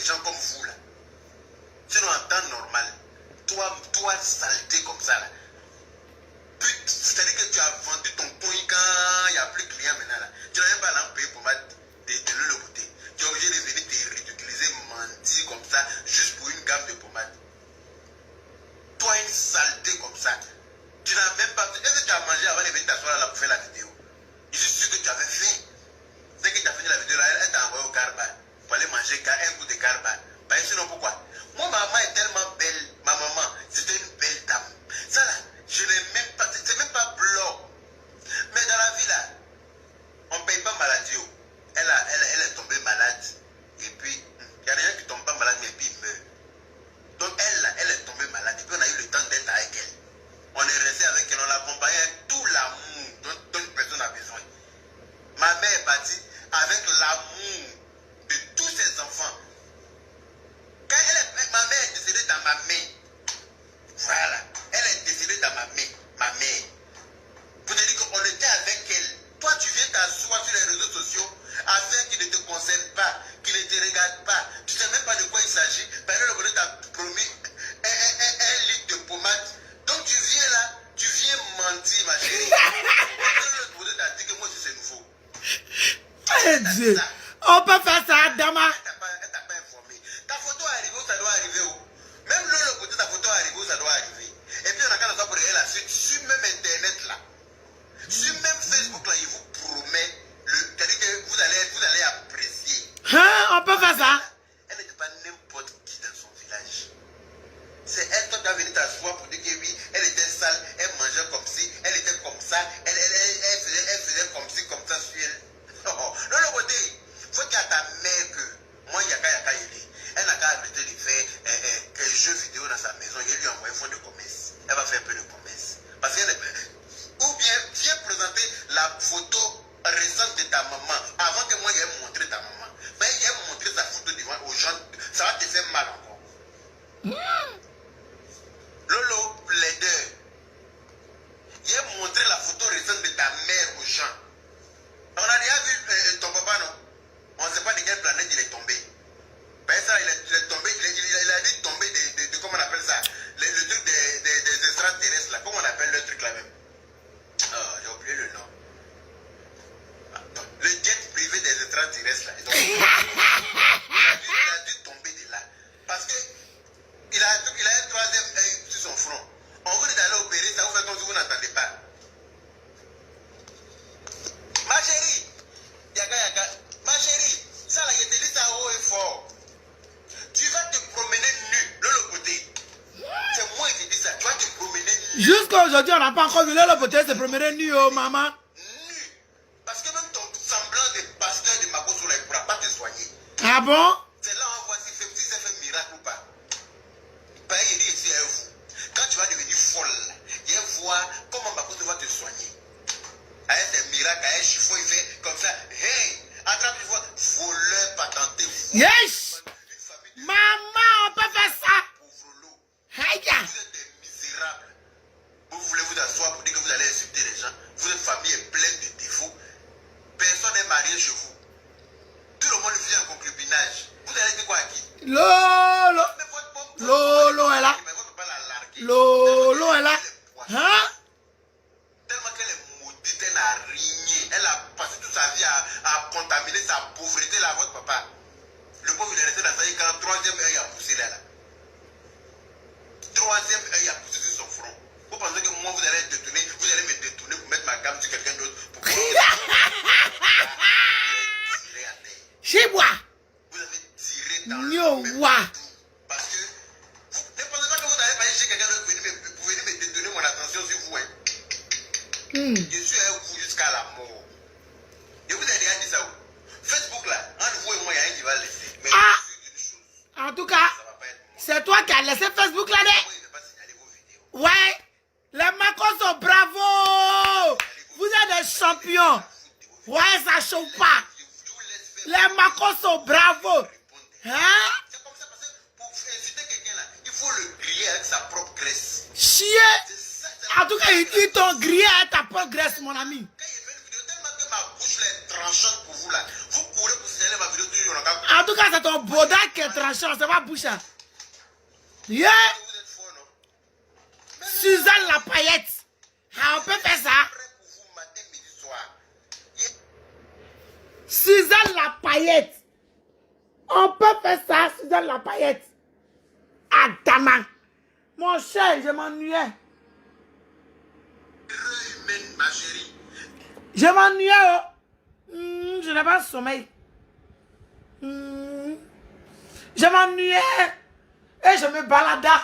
gens comme vous là. Sinon en temps normal, toi saleté comme ça là. C'est-à-dire que tu as vendu ton coin quand il n'y a plus de clients maintenant là. Tu n'as même pas l'empayé pour mettre de l'eau de beauté. Tu es obligé de venir te ridiculiser, mentir comme ça, juste pour une gamme de pommade. Toi, une saleté comme ça. Tu n'as même pas... Est-ce que tu as mangé avant de venir t'asseoir là pour faire la vidéo? Je suis sûr que tu avais faim. Dès que tu as fini la vidéo là, elle t'a envoyé au carba pour aller manger un bout de carba. Bah, sinon pourquoi? Moi, ma maman est tellement belle. Ma maman, c'était une belle dame. Ça là, je n'ai même pas... C'est même pas blanc. Mais dans la vie là, on ne paye pas maladie. Elle est tombée malade. Et puis, il y a des gens qui ne tombent pas malade, mais puis ils meurent. Donc elle est tombée malade. Et puis on a eu le temps d'être avec elle. On est resté avec elle, on l'accompagnait avec tout l'amour dont une personne a besoin. Ma mère est partie avec l'amour de tous ses enfants. Quand ma mère est décédée dans ma main, voilà, elle est décédée dans ma mère. Pour te dire qu'on était avec elle. Toi, tu viens t'asseoir sur les réseaux sociaux afin qu'il ne te concerne pas, qu'il ne te regarde pas. Tu ne sais même pas de quoi il s'agit. Parce que le bonheur t'a promis un litre de pommade. Donc tu viens là, tu viens mentir, ma chérie. Le bonheur t'a dit que moi aussi c'est nouveau. Dieu. On peut faire ça, Dama. Elle t'a pas informé. Ta photo est arrivée où ça doit arriver où? Même le côté ta photo est arrivée où ça doit arriver. Et puis on a qu'à la pour regarder la suite sur même internet là. Sur même Facebook là, il vous promet c'est-à-dire que vous allez apprécier. Hein, on peut faire ça? Elle n'était pas n'importe qui dans son village. C'est elle qui doit venir t'asseoir pour dire que oui, elle était sale, elle mangeait comme si, elle était comme ça, elle faisait comme si, comme ça sur elle. Non, le côté, il faut qu'à ta mère que moi, Yaka Yeli, elle n'a qu'à arrêter de faire un jeu vidéo dans sa maison, il lui envoie un fonds de commerce. Elle va faire un peu de commerce. Parce qu'elle est... Ou bien, viens présenter la photo récente de ta maman, avant que moi, j'aille montrer ta maman. Mais j'aille montrer sa photo devant aux gens, ça va te faire mal encore. Lolo, plaideur. J'ai montré la photo récente de ta mère aux gens. On a déjà vu ton papa, non? On ne sait pas de quelle planète il est tombé. Ben ça, il est tombé, il a dit tomber de comment on appelle ça? Le truc des extraterrestres là. Comment on appelle le truc là même? Oh, j'ai oublié le nom. Le jet privé des extraterrestres là. Il a dû tomber de là. Parce que il a un troisième œil sur son front. On vous dit d'aller opérer, ça vous fait comme si vous n'entendez pas. Ma chérie, Yaka, ma chérie, ça là, je te dis ça haut et fort. Tu vas te promener nu de l'autre côté. C'est moi qui te dis ça. Tu vas te promener nu. Jusqu'à aujourd'hui, on n'a pas encore vu le côté se promener nu, oh maman. Nu. Parce que même ton semblant de pasteur de Makoso là, il ne pourra pas te soigner. Ah bon? C'est là on voit si ça fait miracle ou pas. Ben, il dit ici, vous. Quand tu vas devenir folle, il va voir comment Makoso va te soigner. Avec des miracles, avec un chiffon, il fait comme ça. Hey, attrape le voleur patenté. Yes! Maman, on peut faire ça! Vous êtes des misérables. Vous voulez vous asseoir pour dire que vous allez insulter les gens. Votre famille est pleine de défauts. Personne n'est marié chez vous. Tout le monde vit en concubinage. Vous allez dire quoi à qui? Lolo! Lolo est là. Lolo est là. Hein? Tellement qu'elle est maudite, elle n'a régné. Elle a passé toute sa vie à contaminer sa pauvreté là, votre papa. Le pauvre il est resté dans sa vie quand troisième œil a poussé là. Troisième œil a poussé sur son front. Vous pensez que moi vous allez détourner, vous allez me détourner pour mettre ma gamme sur quelqu'un d'autre pour pouvoir tirer à terre. Chez moi. Vous avez tiré dans le même parce que vous ne pensez pas que vous allez aller chez quelqu'un d'autre pour venir me détourner mon attention sur vous. Hein? Je suis avec vous jusqu'à la mort. Et vous avez déjà dit ça où? Facebook là, entre vous et moi, il y a un qui va laisser. Mais Ah! je suis d'une chose. En tout cas, c'est toi qui as laissé Facebook là, Moi, il ne va pas signaler vos vidéos. ouais. Les Makoso, bravo! Vous êtes des champions. Ouais, ça chauffe pas. Je vous laisse faire. Les Makoso, bravo. Hein? C'est comme ça parce que pour insulter quelqu'un là, il faut le griller avec sa propre graisse. Chier. C'est ça, c'est En tout cas, ils t'ont grillé à ta propre graisse, mon ami. Quand il fait une vidéo, tellement que ma bouche là est tranchante pour vous là, vous courez pour signaler ma vidéo toujours. En tout cas, c'est ton boda qui est tranchant, c'est pas bouche. Yeah. Vous êtes fort, non? Suzanne la paillette. Ah, on peut faire ça. Prêt pour vous matin, midi, soir. Suzanne la paillette. On peut faire ça, Suzanne la paillette. Adama. Mon cher, je m'ennuyais. Humaine, ma chérie. Je m'ennuyais. Oh. Je n'ai pas de sommeil. Je m'ennuyais. Et je me balada.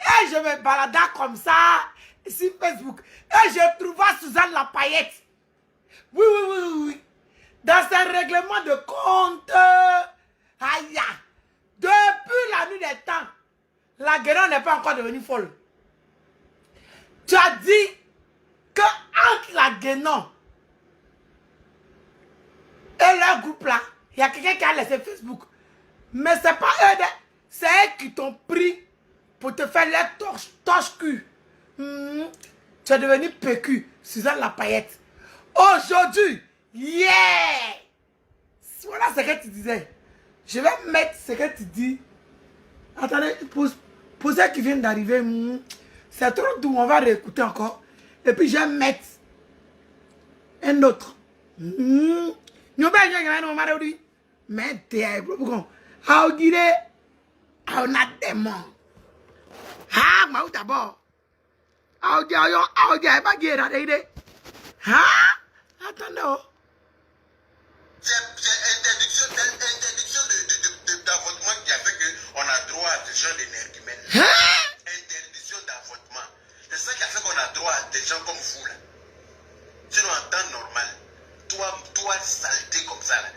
Et je me balada comme ça sur Facebook. Et je trouvais Suzanne la paillette. Oui, oui, oui, oui. Dans ses règlements de compte. Aïe. Depuis la nuit des temps, la guerre n'est pas encore devenue folle. Tu as dit que entre la Guénon et leur groupe là, il y a quelqu'un qui a laissé Facebook. Mais c'est pas eux, c'est eux qui t'ont pris pour te faire les torches cul. Tu es devenu PQ, Suzanne la paillette. Aujourd'hui, yeah! Voilà ce que tu disais. Je vais mettre ce que tu dis. Attendez, pour ceux qui viennent d'arriver, c'est trop doux, on va réécouter encore. Et puis je vais mettre un autre. Nous allons mais t'es pourquoi? On dirait, on a des morts. Ah, moi d'abord. On dirait, pas guérir. Ah, attendez. C'est interdiction d'avortement qui a fait qu'on a droit à des gens d'énergumènes. Interdiction d'avortement. C'est ça qui a fait qu'on a droit à des gens comme vous là. Sinon en temps normal, toi saleté comme ça là.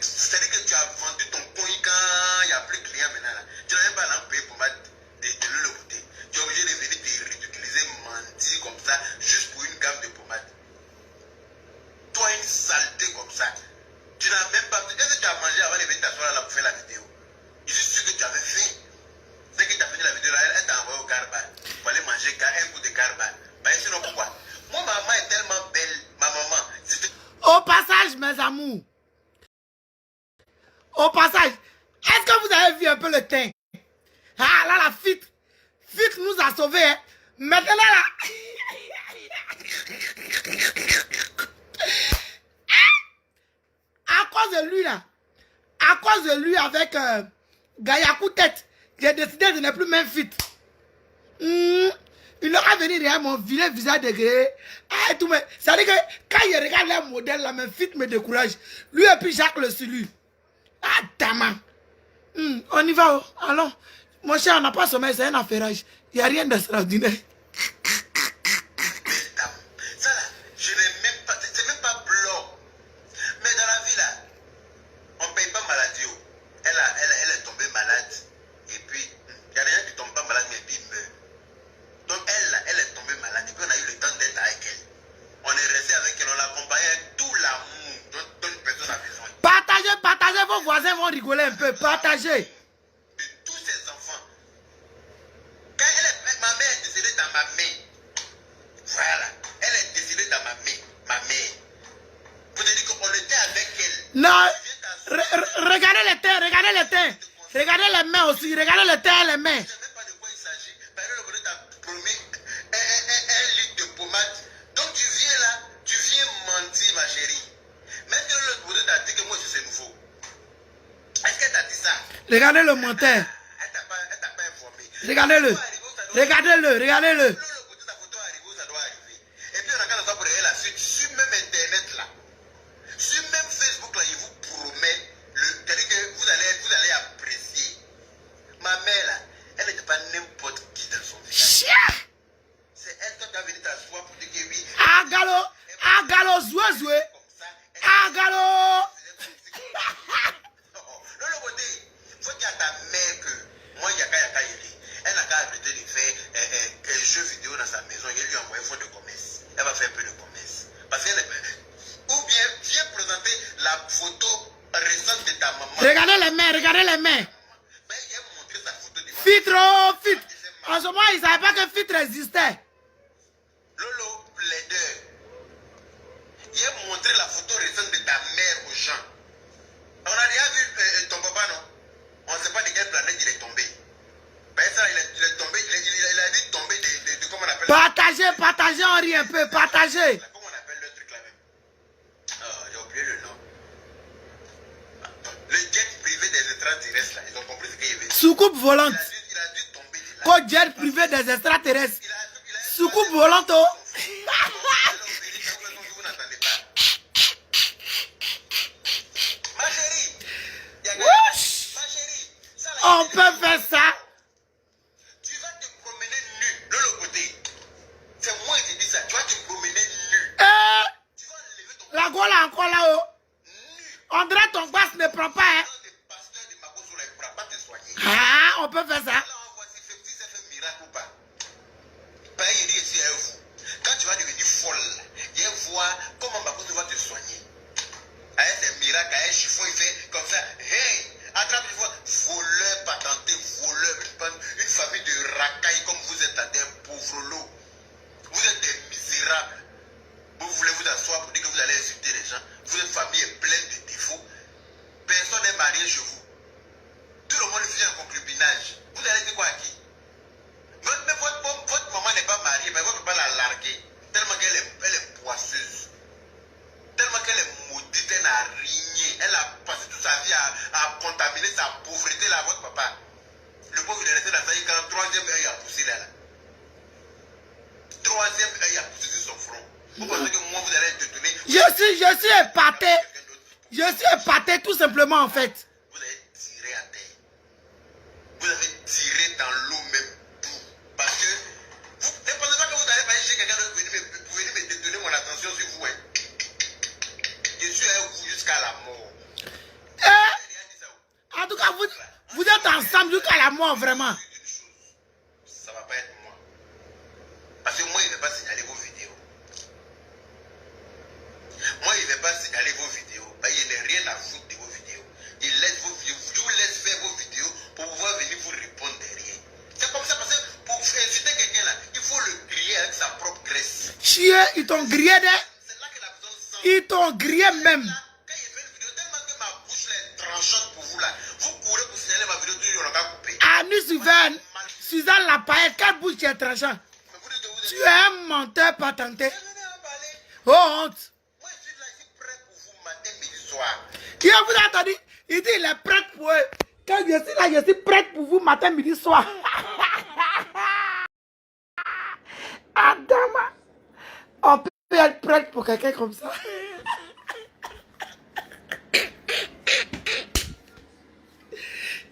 C'est-à-dire que tu as vendu ton coin quand il n'y a plus de clients maintenant là. Tu n'as même pas l'empayé pour mettre de le côté. Tu es obligé de venir te ridiculiser, mentir comme ça, juste pour une gamme de pommades. Toi, une saleté comme ça. Tu n'as même pas... Est-ce que tu as mangé avant de venir t'asseoir là pour faire la vidéo? Je suis sûr que tu avais faim. Dès que tu as fini la vidéo là, elle t'a envoyé au garba. Pour aller manger un coup de garba. Bah, sinon pourquoi? Moi, ma maman est tellement belle. Ma maman, c'était... Au passage, mes amours. Au passage, est-ce que vous avez vu un peu le teint? Ah là, la fit nous a sauvés. Hein. Maintenant là... À cause de lui là, à cause de lui avec Gayakou tête, j'ai décidé de ne plus même fit. Il aura venu derrière mon vilain visage degré. Ah, tout mais ça veut dire que quand il regarde les modèles là, mes fit me décourage. Lui et puis Jacques le Sulu. Ah, dama. On y va, oh. Allons. Mon cher, on n'a pas sommeil, c'est un affairage. Il n'y a rien d'extraordinaire. Ça là, je n'ai même pas, c'est même pas blanc. Mais dans la vie là, on ne paye pas maladie. Elle est tombée malade. Et puis, il n'y a rien qui ne tombe pas malade, mais puis il meurt. Donc elle là, elle est tombée malade. Et puis on a eu le temps d'être avec elle. On est resté avec elle, on l'a accompagnée avec tout l'amour dont une personne a besoin. Partagez, vos voisins vont rigoler un peu. Partagez. De tous ses enfants. Quand ma mère est décédée dans ma main. Voilà. Elle est décédée dans ma mère. Vous avez dit qu'on était avec elle. Non. Regardez les teints, regardez les teints. Regardez les mains aussi, regardez les teints et les mains. Je ne sais même pas de quoi il s'agit. Par exemple, on t'a promis un litre de pommade. Donc tu viens là, tu viens mentir, ma chérie. Même si l'autre côté t'a dit que moi aussi c'est nouveau. Est-ce qu'elle t'a dit ça? Regardez le menteur. Elle t'a pas informé. Regardez-le. Regardez-le, regardez-le. Le côté ta photo arrive, ça doit arriver. Et puis on a quand même pour elle la suite sur même internet là. Sur même Facebook là, il vous promet c'est-à-dire que vous allez apprécier. Ma mère là, elle n'était pas n'importe qui dans son village. C'est elle qui a venu t'asseoir pour dire que oui. Agalo, zoué. Agalo. L'autre côté, il faut qu'il y a ta mère que moi, Yaka Yeli, elle n'a qu'à arrêter de faire un jeu vidéo dans sa maison. Il lui envoie une faute de commerce. Elle va faire un peu de commerce. Parce qu'elle est... Ou bien, viens présenter la photo récente de ta maman. Regardez les mains, regardez les mains. Mais il a montré sa photo de Fit. En ce moment, il ne savait pas que Fit existait. Lolo plaideur. Il a montré la photo récente peu, partagez. Comment on appelle le truc là même? J'ai oublié le nom. Le jet privé des extraterrestres là, ils ont compris ce qu'il y avait. Soucoupe volante. Il a dû tomber de là. Quoi, jet privé des extraterrestres. Soucoupe volante. Oh. Vous n'entendez pas. Ma chérie, ma chérie, ça, là, On peut faire ça. tu vas te promener nu de l'autre côté. C'est moi qui dis ça. Tu vas te promener nu. Tu vas enlever ton La gueule est encore là-haut. nu. On dirait ton gosse ne prend pas. Hein. Des pasteurs de Makoso là, il ne pourra pas te soigner. Ah, on peut faire ça. Là, on voit si c'est fait miracle ou pas. Ben, il dit ici, vous. Quand tu vas devenir folle, il va voir comment Makoso va te soigner. Avec ses miracles, avec chiffon, il fait comme ça. Hey, attrape une fois, voleur patenté, voleur, une famille de racailles comme vous êtes à des pauvres lots. Vous êtes des misérables. Vous voulez vous asseoir pour dire que vous allez insulter les gens. Votre famille est pleine de défauts. Personne n'est marié chez vous. Tout le monde fait un concubinage. Vous allez dire quoi à qui? Votre maman n'est pas mariée, mais votre papa l'a larguée. Tellement qu'elle est poisseuse. Tellement qu'elle est maudite, elle n'a rien. Elle a passé toute sa vie à contaminer sa pauvreté là, votre papa. Le pauvre il est resté dans sa vie quand troisième œil a poussé là. Troisième œil a poussé sur son front. Vous pensez que moi vous allez détonner? Je suis épaté. Je suis épaté tout simplement en fait. Vous avez tiré à terre. Vous avez tiré dans l'eau même tout. Parce que vous ne pensez pas que vous allez pas chez quelqu'un d'autre pour venir me détourner mon attention sur vous. Hein? Je suis avec vous jusqu'à la mort. En tout cas, vous êtes ensemble jusqu'à la mort vraiment. Ça va pas être moi. Parce que moi, il ne vais pas signaler vos vidéos. Moi, il ne va pas signaler vos vidéos. Bah, il n'a rien à foutre de vos vidéos. Il laisse vos vidéos. Je vous laisse faire vos vidéos pour pouvoir venir vous répondre derrière. C'est comme ça parce que pour insulter quelqu'un là, il faut le griller avec sa propre graisse. Chier, ils t'ont grillé de. C'est là qu'il a besoin de sang. Ils t'ont grillé même. Quand il fait une vidéo, tellement que ma bouche là est tranchante pour vous là, vous courez pour signaler ma vidéo, tout le monde va couper. Ah, nous, Suzanne Lapaille, quelle bouche qui est tranchant. Tu es un menteur patenté. Oh, honte. Moi, je suis là, je suis prêt pour vous matin, midi, soir. Qui vous a entendu? Il dit il est prêt pour eux. Quand je suis là, je suis prête pour vous matin, midi, soir. Adama. On peut être prête pour quelqu'un comme ça.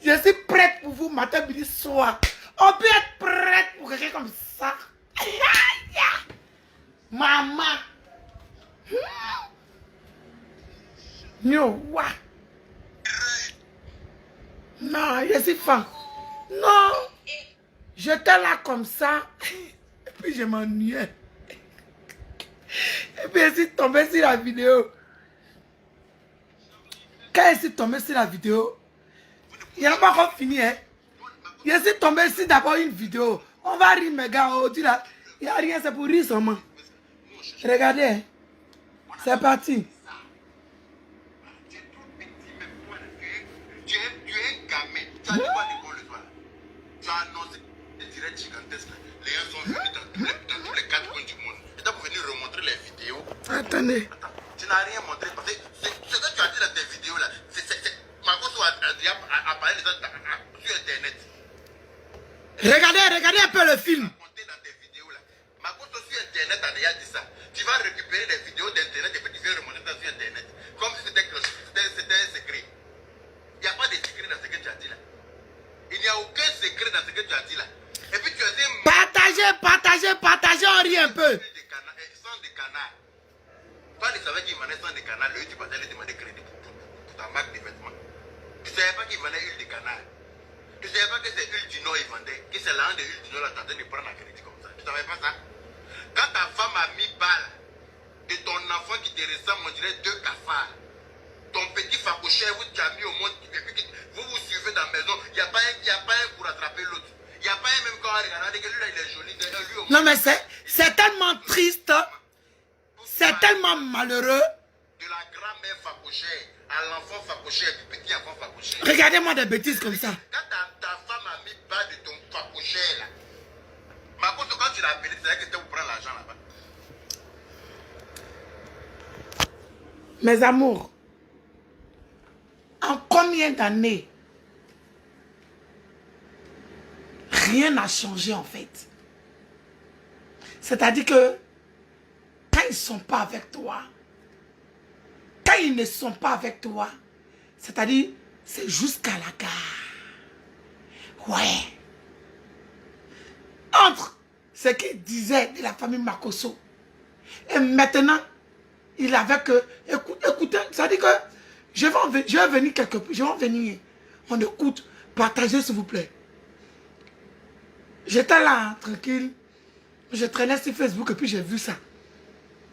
Je suis prête pour vous matin, midi, soir. On peut être prête pour quelqu'un comme ça. Maman. No, wa. Non, je suis fan. Non. J'étais là comme ça. Et puis je m'ennuyais. Et puis je suis tombé sur la vidéo. Quand je suis tombé sur la vidéo, il n'y a pas encore fini. Hein? Je suis tombé sur d'abord une vidéo. On va rire, mes gars. Oh, il n'y a rien, c'est pour rire seulement. Regardez. Hein? C'est parti. Tu es un gamin. Tu as dit quoi de bon le soir? Tu as annoncé des directs gigantesques. Les gens sont venus dans tous les quatre coins du monde. Tu es pour venir remontrer les vidéos. Attendez. Attends, tu n'as rien montré parce que ce que tu as dit dans tes vidéos là, Makoso a parlé de ça sur internet. Regardez un peu le film. Dans tes vidéos là. Makoso sur internet a déjà dit ça. Tu vas récupérer les vidéos d'internet et puis tu viens remonter ça sur internet. Comme si c'était un secret. Il n'y a pas de secret dans ce que tu as dit là. Il n'y a aucun secret dans ce que tu as dit là. Et puis tu as dit Partagez, on rit un peu. sans de canard. Toi, tu savais qu'il vendait sans de canard. Lui, tu partais lui demander crédit pour ta marque de vêtements. Tu ne savais pas qu'il vendait huile de canard. Tu ne savais pas que c'est huile du Nord qu'il vendait. Que c'est l'an de huile du Nord là, tu es en train de prendre un crédit comme ça. Tu ne savais pas ça? Quand ta femme a mis balle de ton enfant qui te ressemble, on dirait 2 cafards. Ton petit facochère, vous tu as mis au monde, vous vous suivez dans la maison, il n'y a pas un pour attraper l'autre. Il n'y a pas un même quand on regarde que lui là il est joli. Lui, Non mais c'est tellement triste. C'est tellement malheureux. De la grand-mère facochère à l'enfant facochère, du petit enfant facochère. Regardez-moi des bêtises comme ça. Quand ta femme a mis bas de ton facochère là, Makoso, quand tu l'as appelé, c'est là que tu pour prendre l'argent là-bas. Mes amours, en combien d'années rien n'a changé en fait? C'est-à-dire que quand ils ne sont pas avec toi, quand ils ne sont pas avec toi, c'est-à-dire c'est jusqu'à la gare. Ouais. Entre ce qu'il disait de la famille Makosso et maintenant, il avait que... Écoutez, c'est-à-dire que je vais venir quelque part, je vais venir. On écoute, partagez s'il vous plaît. J'étais là, tranquille. Je traînais sur Facebook et puis j'ai vu ça.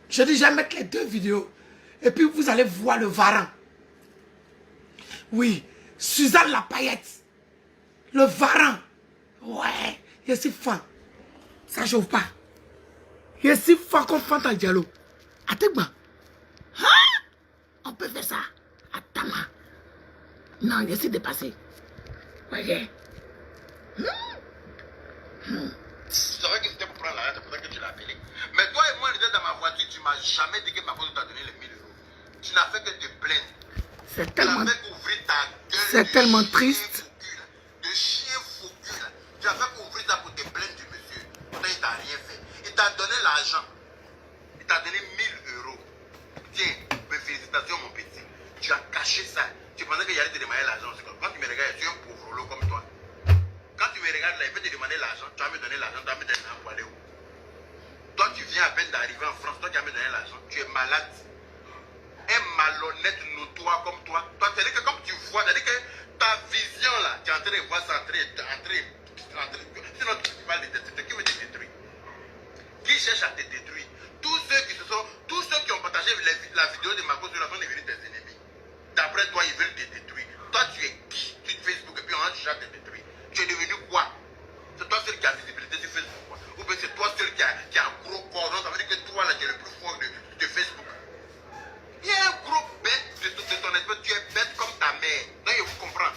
Je dis, je vais mettre les deux vidéos. Et puis vous allez voir le varan. Oui, Suzanne la paillette. Le varan. Ouais, je suis fan. Ça chauffe pas. Je suis fan comme Fanta Diallo. Attends-moi. Hein? On peut faire ça. Attends-moi. Non, je suis dépassé. Voyez. C'est vrai que c'était pour prendre l'argent, c'est pour ça que tu l'as appelé. Mais toi et moi, on était dans ma voiture, tu m'as jamais dit que ma photo t'a donné les 1000 euros. Tu n'as fait que te plaindre. C'est tellement... Tu n'as fait qu'ouvrir ta gueule. C'est tellement triste. De chien fou cul, là. Tu as fait qu'ouvrir ça pour te plaindre du monsieur. Pourtant, il t'a rien fait. Il t'a donné l'argent. Il t'a donné 1000 euros. Tiens, mes félicitations, mon petit. Tu as caché ça. Tu pensais qu'il allait te demander l'argent. Quand tu me regardes, tu es un pauvre lot comme toi. Quand tu me regardes là, il peut te demander l'argent. Tu vas me donner l'argent, tu vas me donner l'argent pour aller où? Toi, tu viens à peine d'arriver en France. Toi, tu vas me donner l'argent. Tu es malade. Un malhonnête notoire comme toi. Toi, c'est-à-dire que comme tu vois, c'est-à-dire que ta vision là, tu es en train de voir ça entrer. Sinon, tu parles de détruire. Qui veut te détruire? Qui cherche à te détruire? Tous ceux qui ont partagé la vidéo de Marco sur la sont devenus tes ennemis. D'après toi, ils veulent te détruire. Toi, tu es qui sur Facebook et puis on a déjà te détruire? Tu es devenu quoi? C'est toi seul qui a visibilité sur Facebook, quoi. Ou bien c'est toi seul qui a un gros cordon. Ça veut dire que toi là, tu es le plus fort de Facebook. Il y a un gros bête de ton espèce. Tu es bête comme ta mère. Donc je vous comprends.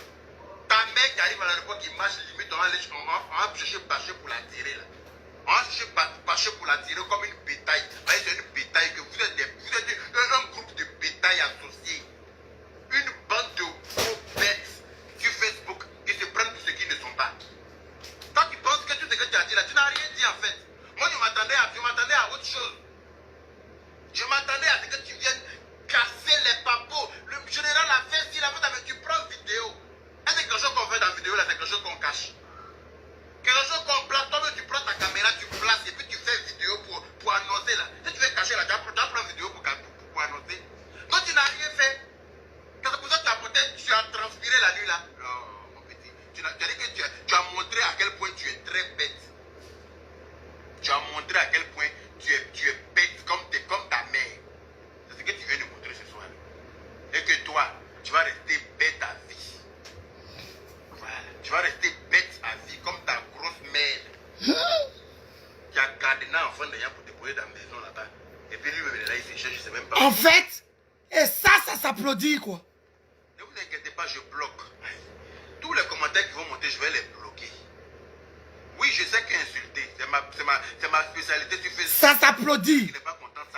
Ta mère qui arrive à l'aéroport, qui marche limite, on va chercher Bâché pour la tirer là. On va chercher Bâché pour la tirer comme une bétail. C'est une bétail que vous êtes un groupe de bétail associés. Une bande de gros bêtes sur Facebook qui se prennent pour ceux qui ne sont pas. Toi, tu penses que tout ce que tu as dit là, tu n'as rien dit en fait. Moi, je m'attendais à autre chose. Je m'attendais à ce que tu viennes casser les papeaux. Le général a fait si la mais tu prends vidéo. Est-ce que quelque chose qu'on fait dans la vidéo là, c'est quelque chose qu'on cache? Quelque chose qu'on place, toi-même tu prends ta caméra, tu places et puis tu fais vidéo pour annoncer là. Si tu veux cacher là, tu prends vidéo pour annoncer. Donc tu n'as rien fait. C'est pour ça que tu as transpiré la nuit là. Non, mon petit. Tu as dit que tu as montré à quel point tu es très bête. Tu as montré à quel point tu es bête comme ta mère. C'est ce que tu viens de montrer ce soir. Et que toi, tu vas rester bête à vie. Voilà. Tu vas rester bête à vie comme ta grosse mère. Qui a gardé un enfant d'ailleurs pour te poser dans la maison là-bas. Et puis lui-même là, il se cherche, je sais même pas. En fait, et ça s'applaudit quoi. Ne vous inquiétez pas, je bloque. Tous les commentaires qui vont monter, je vais les bloquer. Oui, je sais qu'insulter, c'est ma spécialité sur Facebook. Ça s'applaudit.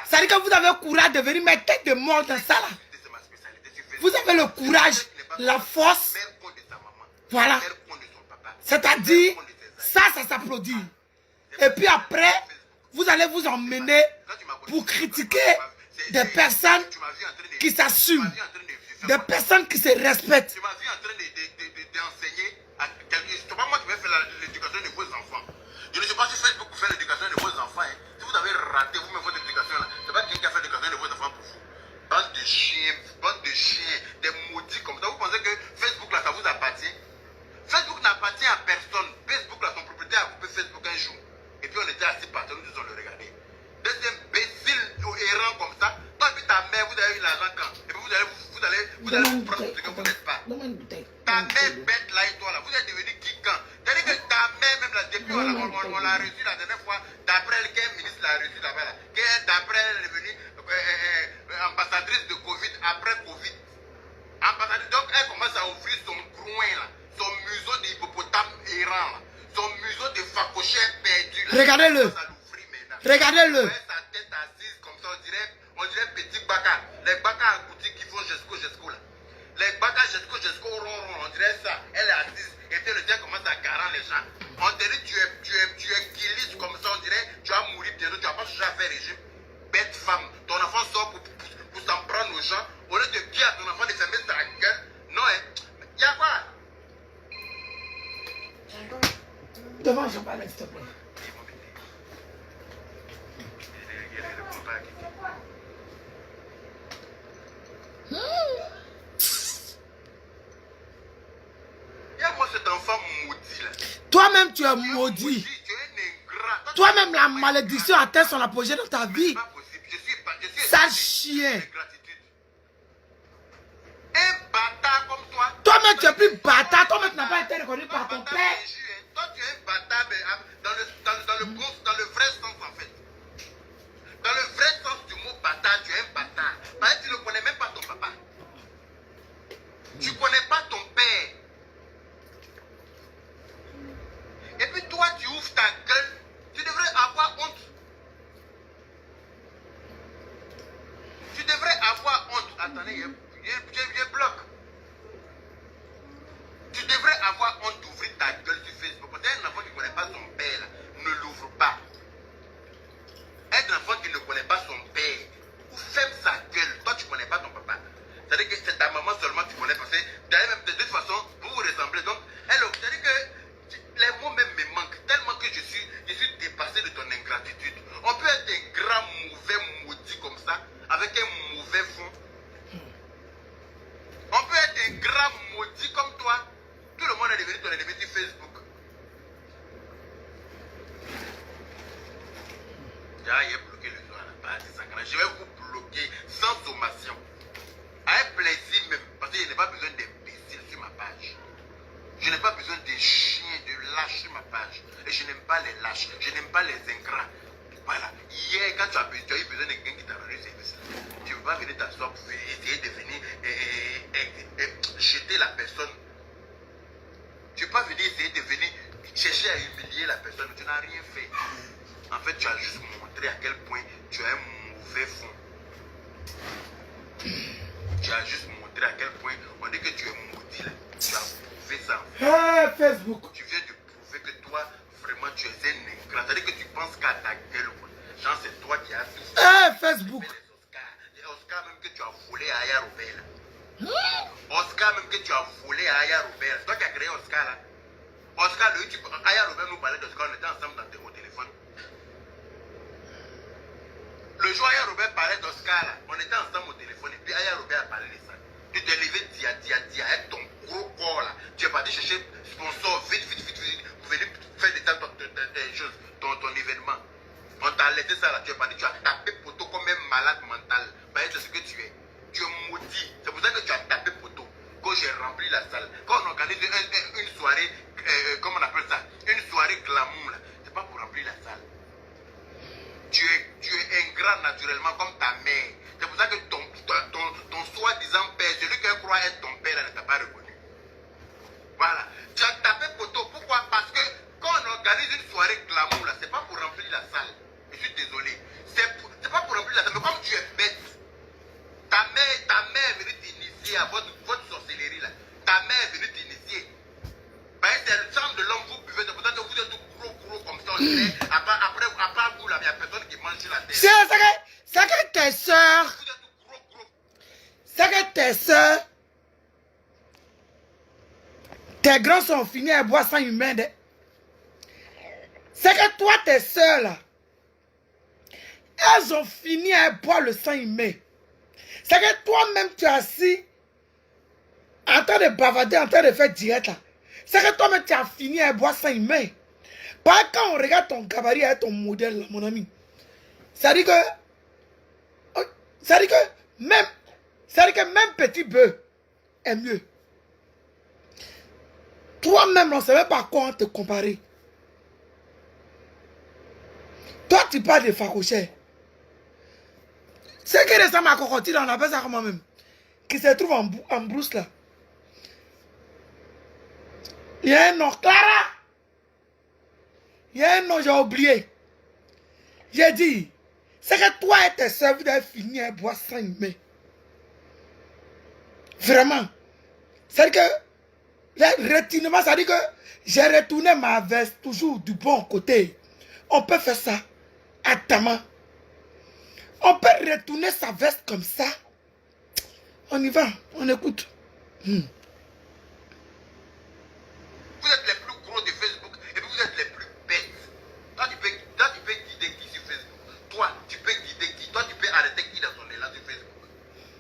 Ça dit que vous avez le courage de venir mettre tête de mort dans ça là. Vous avez le courage, la force. Voilà. C'est-à-dire, ça s'applaudit. Et puis après, vous allez vous emmener pour critiquer des personnes qui s'assument. Des personnes qui se respectent. Tu m'as vu en train d'enseigner à quelqu'un. C'est pas moi qui vais faire l'éducation de vos enfants. Je ne sais pas si Facebook pour faire l'éducation de vos enfants. Hein. Si vous avez raté vous-même votre éducation là, c'est pas quelqu'un qui a fait l'éducation de vos enfants pour vous. Bande de chiens, des maudits comme ça. Vous pensez que Facebook là, ça vous appartient? Facebook n'appartient à personne. Facebook là, son propriétaire a coupé Facebook un jour. Et puis on était assis par terre, nous disons le regarder. Des imbéciles errants comme ça. Toi et puis ta mère, vous avez eu l'argent quand? Et puis vous allez vous prendre ce que vous n'êtes pas. Ta mère bête là et toi là, vous êtes devenu qui quand? C'est-à-dire que ta mère même là, depuis on l'a reçu la dernière fois, d'après elle, quel ministre l'a reçu là-bas là, d'après elle est devenue ambassadrice de Covid, après Covid. Ambassadrice, donc elle commence à ouvrir son groin là, son museau d'hippopotame errant là, son museau de facochère perdu là. Regardez-le. Regardez-le. Sa tête assise comme ça, On dirait petit baka. Les baka à boutique qui font Jesco là. Les baka Jesco rond, on dirait ça. Elle est assise et puis le tien commence à carer les gens. On te dit tu es guilise comme ça, on dirait tu vas mourir bientôt, tu vas pas chercher à faire régime. Bête femme, ton enfant sort pour s'en prendre aux gens. Au lieu de dire à ton enfant de fermer sa gueule. Non, il y a quoi? Devant, je parle, s'il te plaît. Il y a moi cet enfant maudit là. Toi-même, tu es maudit. Tu es un ingrat. Toi-même, la malédiction atteint son apogée dans ta vie. Pas possible. Je suis Sale chien. ingratitude. Un bâtard comme toi. Toi-même, tu es plus bâtard. Toi-même, tu n'as pas été reconnu par ton père. Toi, tu es un bâtard dans le vrai sens en fait. Dans le vrai sens du mot bâtard, tu es un bâtard. Parce que tu ne connais même pas ton papa. Tu ne connais pas ton père. Et puis toi, tu ouvres ta gueule. Tu devrais avoir honte. Tu devrais avoir honte. Attendez, je bloque. Tu devrais avoir honte d'ouvrir ta gueule sur Facebook. Parce qu'un enfant qui ne connaît pas son père, là, ne l'ouvre pas. Un enfant qui ne connaît pas son père, ou ferme sa gueule. Toi, tu ne connais pas ton papa. C'est-à-dire que c'est ta maman seulement que tu connais. Parce que de toute façon, vous vous ressemblez. Donc, c'est-à-dire que les mots même me manquent. Tellement que je suis dépassé de ton ingratitude. On peut être un grand mauvais maudit comme ça, avec un mauvais fond. On peut être un grand maudit comme toi. Tout le monde est devenu ton ennemi sur Facebook. Il a bloqué le nom à la base. Je vais vous bloquer sans sommation. Avec plaisir même. Parce que je n'ai pas besoin d'imbéciles sur ma page. Je n'ai pas besoin de chiens, de lâches sur ma page. Et je n'aime pas les lâches. Je n'aime pas les ingrats. Voilà. Hier, quand tu as eu besoin de quelqu'un qui t'a rendu service, tu ne peux pas venir t'asseoir pour essayer de venir jeter la personne. Tu ne peux pas venir essayer de venir chercher à humilier la personne. Tu n'as rien fait. En fait, tu as juste montré à quel point tu as un mauvais fond. Tu as juste montré à quel point on dit que tu es maudit là. Tu as prouvé ça. Hey, Facebook. Tu viens de prouver que toi, vraiment, tu es un ingrat. C'est-à-dire que tu penses qu'à ta gueule. Genre, c'est toi qui as fait Hey, Facebook. les Oscars même que tu as volé à Aya Robert là. Oscar même que tu as volé à Aya Robert. C'est toi qui as créé Oscar là. Oscar, Aya Robert nous parlait d'Oscar, on était ensemble au téléphone. Le jour où Aya Robert parlait d'Oscar là, on était ensemble au téléphone et puis Aya Robert a parlé de ça. Tu t'es levé dia avec ton gros corps là. Tu es parti chercher sponsor vite. Vous venez faire des choses, ton événement. On t'a laissé ça là, tu es parti, tu as tapé poteau comme un malade mental. C'est ce que tu es. Tu es maudit. C'est pour ça que tu as tapé poteau. Quand j'ai rempli la salle, quand on organise une soirée, comment on appelle ça? Une soirée glamour là, c'est pas pour remplir la salle. Tu es ingrat naturellement comme ta mère. C'est pour ça que ton soi-disant père, celui qui croit être ton père, là, ne t'a pas reconnu. Voilà. Tu as tapé poteau. Pourquoi? Parce que quand on organise une soirée glamour, là, c'est pas pour remplir la salle. Je suis désolé. C'est pas pour remplir la salle. Mais comme tu es bête, ta mère est venue t'initier à votre sorcellerie, là. Ta mère est venue t'initier. C'est le sang de l'homme, vous buvez. C'est pour ça que vous êtes tout gros comme ça. Après vous, là, il n'y a personne qui mange sur la terre. C'est que tes soeurs. Vous êtes tout gros. C'est que tes soeurs. Tes grands sont finis à boire sang humain. C'est que toi, tes soeurs là, elles ont fini à boire le sang humain. C'est que toi-même, tu es assis en train de bavarder, en train de faire diète là. C'est que toi-même, tu as fini à boire sang humain. Parce que quand on regarde ton gabarit et ton modèle, là, mon ami, ça dit que même petit bœuf est mieux. Toi-même, on ne savait pas à quoi on te comparer. Toi, tu parles de farouchère. C'est qui ressemble à crocodile, on appelle ça comment même? Qui se trouve en brousse là. Il y a un nom, Clara. Il y a un nom, j'ai oublié. J'ai dit, C'est que toi et tes soeurs, vous avez fini à boire sans humain. Vraiment. C'est-à-dire que le retinement, ça dit que j'ai retourné ma veste toujours du bon côté. On peut faire ça. Attends. On peut retourner sa veste comme ça. On y va, on écoute. Vous êtes les plus gros de Facebook et puis vous êtes les plus bêtes. Toi, tu peux guider qui sur Facebook. Toi, tu peux guider qui. Toi, tu peux arrêter qui dans son élan sur Facebook.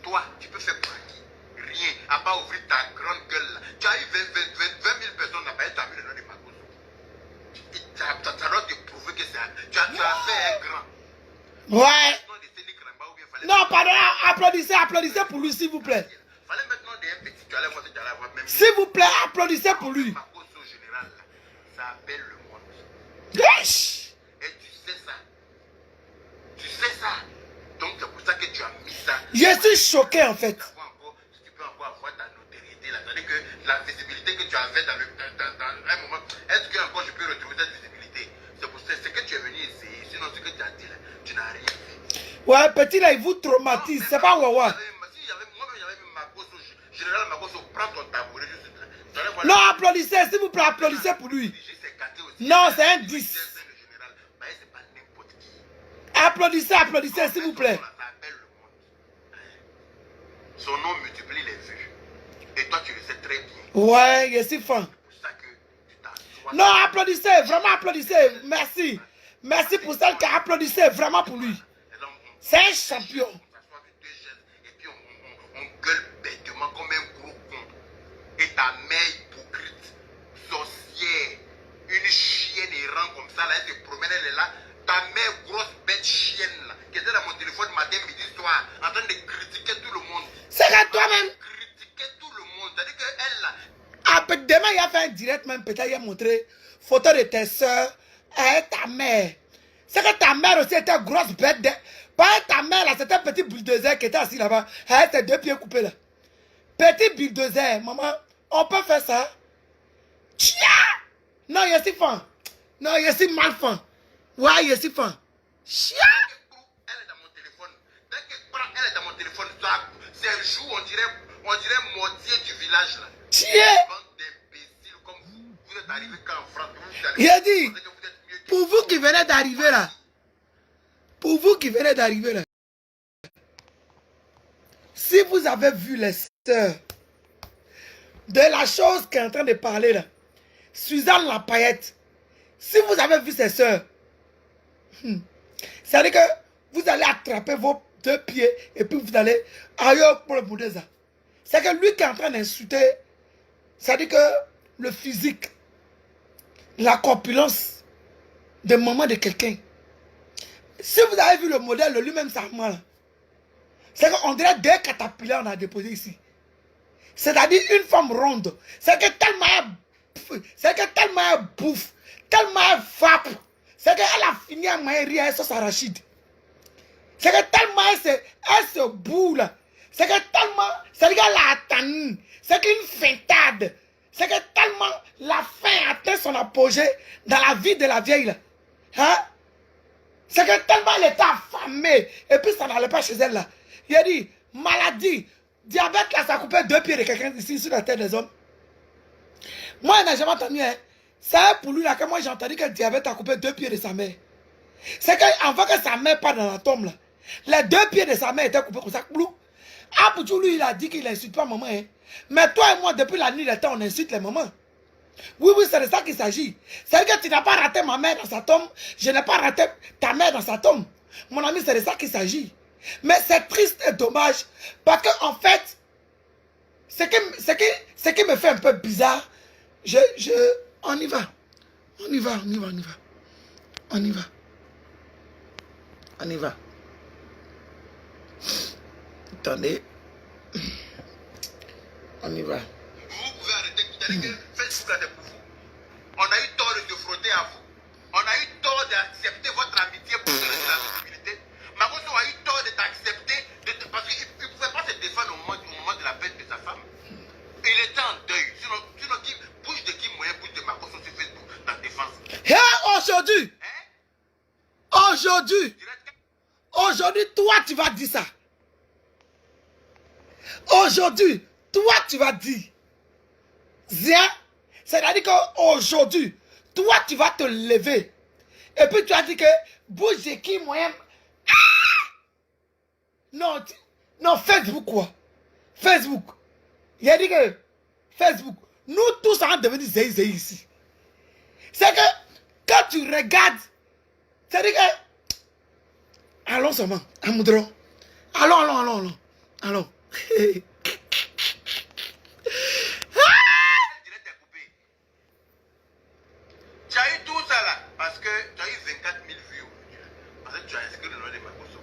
Toi, tu peux faire pour qui? Rien, à part ouvrir ta grande gueule là. Tu as eu 20 000 personnes là-bas et tu as mis le nom de Makoso. Ça doit te prouver que tu as fait un grand. Ouais. Non, pardon, applaudissez pour lui, s'il vous plaît. Fallait maintenant un petit, tu allais voir, tu allais voir même. S'il vous plaît, applaudissez pour lui. Makoso général là, ça appelle le monde. Wesh. Et tu sais ça. Tu sais ça. Donc c'est pour ça que tu as mis ça. Je suis choqué en fait. Tu peux encore avoir ta notoriété là. C'est-à-dire que la visibilité que tu avais dans un moment, est-ce que encore je peux retrouver cette visibilité? C'est pour ça que tu es venu essayer. Sinon ce que tu as dit là, tu n'as rien fait. Ouais, petit là, il vous traumatise. C'est pas Wawa. Si j'avais mis Makoso, général Makoso, prends ton tabouret. Non, applaudissez, s'il vous plaît, applaudissez pour lui. Non, c'est un 10. Applaudissez, s'il vous plaît. Son nom multiplie les vues. Et toi, tu le sais très bien. Ouais, je suis fan. Non, applaudissez, vraiment applaudissez. Merci. Merci pour celle qui a applaudissé vraiment pour lui. C'est un champion. Et puis on gueule bêtement comme un gros con. Et ta mère hypocrite, sorcière, une chienne errant comme ça, là, elle se promène, elle est là. Ta mère grosse bête chienne, là, qui était dans mon téléphone matin, midi, soir, en train de critiquer tout le monde. C'est que toi-même. Critiquer tout le monde. C'est-à-dire qu'elle, là. Après, demain, il a fait un direct, même peut-être, il a montré photo de tes soeurs et ta mère. C'est que ta mère aussi était grosse bête. Pas ta mère, là, c'était un petit bulldozer qui était assis là-bas. Elle était 2 pieds coupés là. Petit bulldozer, maman, on peut faire ça. Tchia! Non, je suis fan. Non, je suis mal fan. Ouais, je suis fan. Chia! Elle est dans mon téléphone. Dès qu'elle prend, elle est dans mon téléphone. C'est un jour, on dirait mortier du village là. Tchia! Bande d'imbéciles comme vous. Vous êtes arrivés qu'en France. J'ai dit, pour vous qui venez d'arriver là, pour vous qui venez d'arriver là, si vous avez vu les sœurs de la chose qui est en train de parler là, Suzanne la paillette, si vous avez vu ces sœurs, c'est-à-dire que vous allez attraper vos 2 pieds et puis vous allez ailleurs pour le bouddha. C'est que lui qui est en train d'insulter, c'est-à-dire que le physique, la corpulence de maman de quelqu'un. Si vous avez vu le modèle de lui-même, ça mal. C'est qu'on dirait 2 catapillars on a déposé ici. C'est-à-dire une femme ronde. C'est que tellement elle bouffe, tellement elle vape. C'est qu'elle a fini à manger à sauce arachide. C'est que tellement elle se boule. C'est que tellement, c'est qu'elle a atteint. C'est qu'une feintade. C'est que tellement la faim atteint son apogée dans la vie de la vieille là. Hein? C'est que tellement elle était affamée. Et puis ça n'allait pas chez elle là. Il a dit, maladie, diabète là, ça a coupé 2 pieds de quelqu'un ici sur la terre des hommes. Moi, je n'ai jamais entendu, hein. C'est pour lui là que moi j'ai entendu que le diabète a coupé 2 pieds de sa mère. C'est qu'avant que sa mère parte dans la tombe là, les 2 pieds de sa mère étaient coupés comme ça. Ah, pour lui, il a dit qu'il n'insulte pas maman. Hein. Mais toi et moi, depuis la nuit des temps, on insulte les mamans. Oui, c'est de ça qu'il s'agit. C'est que tu n'as pas raté ma mère dans sa tombe. Je n'ai pas raté ta mère dans sa tombe. Mon ami, c'est de ça qu'il s'agit. Mais c'est triste et dommage. Parce que en fait, ce qui me fait un peu bizarre, on y va. On y va. Attendez. On y va. Vous pouvez arrêter. C'est-à-dire que Facebook là, c'est pour vous. On a eu tort de se frotter à vous. On a eu tort d'accepter votre amitié pour la visibilité. Makoso a eu tort de t'accepter parce qu'il ne pouvait pas se défendre au moment de la perte de sa femme. Il était en deuil. Sinon bouge de qui moyen bouge de Makoso sur Facebook dans défense. Aujourd'hui, Aujourd'hui, toi, tu vas dire ça. Aujourd'hui, toi, tu vas dire. C'est-à-dire qu'aujourd'hui, toi, tu vas te lever. Et puis, tu vas dire que bouge qui, moyen. Non, non, Facebook, quoi. Facebook. Il a dit que Facebook, nous tous, on devenu zéhi ici. C'est que quand tu regardes, c'est-à-dire que. Allons seulement, à Moudron. Allons. Tu as eu tout ça là, parce que tu as eu 24 000 vues. Parce que tu as inscrit le nom de Makosso.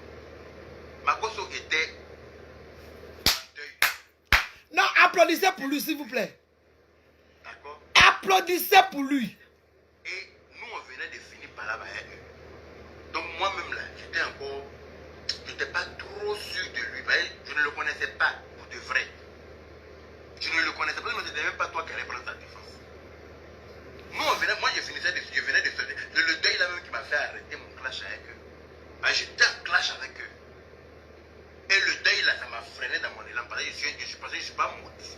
Makosso était en deuil. Non, applaudissez pour lui, s'il vous plaît. D'accord? Applaudissez pour lui. Et nous, on venait de finir par là-bas. Donc moi-même là, j'étais encore... Je n'étais pas trop sûr de lui. Je ne le connaissais pas pour de vrai. Je ne le connaissais pas, mais ce n'était même pas toi qui allais prendre sa défense. Nous, on venait, moi je finissais de... Je venais de faire... Le deuil là même qui m'a fait arrêter mon clash avec eux. J'étais en clash avec eux. Et le deuil là, ça m'a freiné dans mon élan. Parce que je suis pas maudit.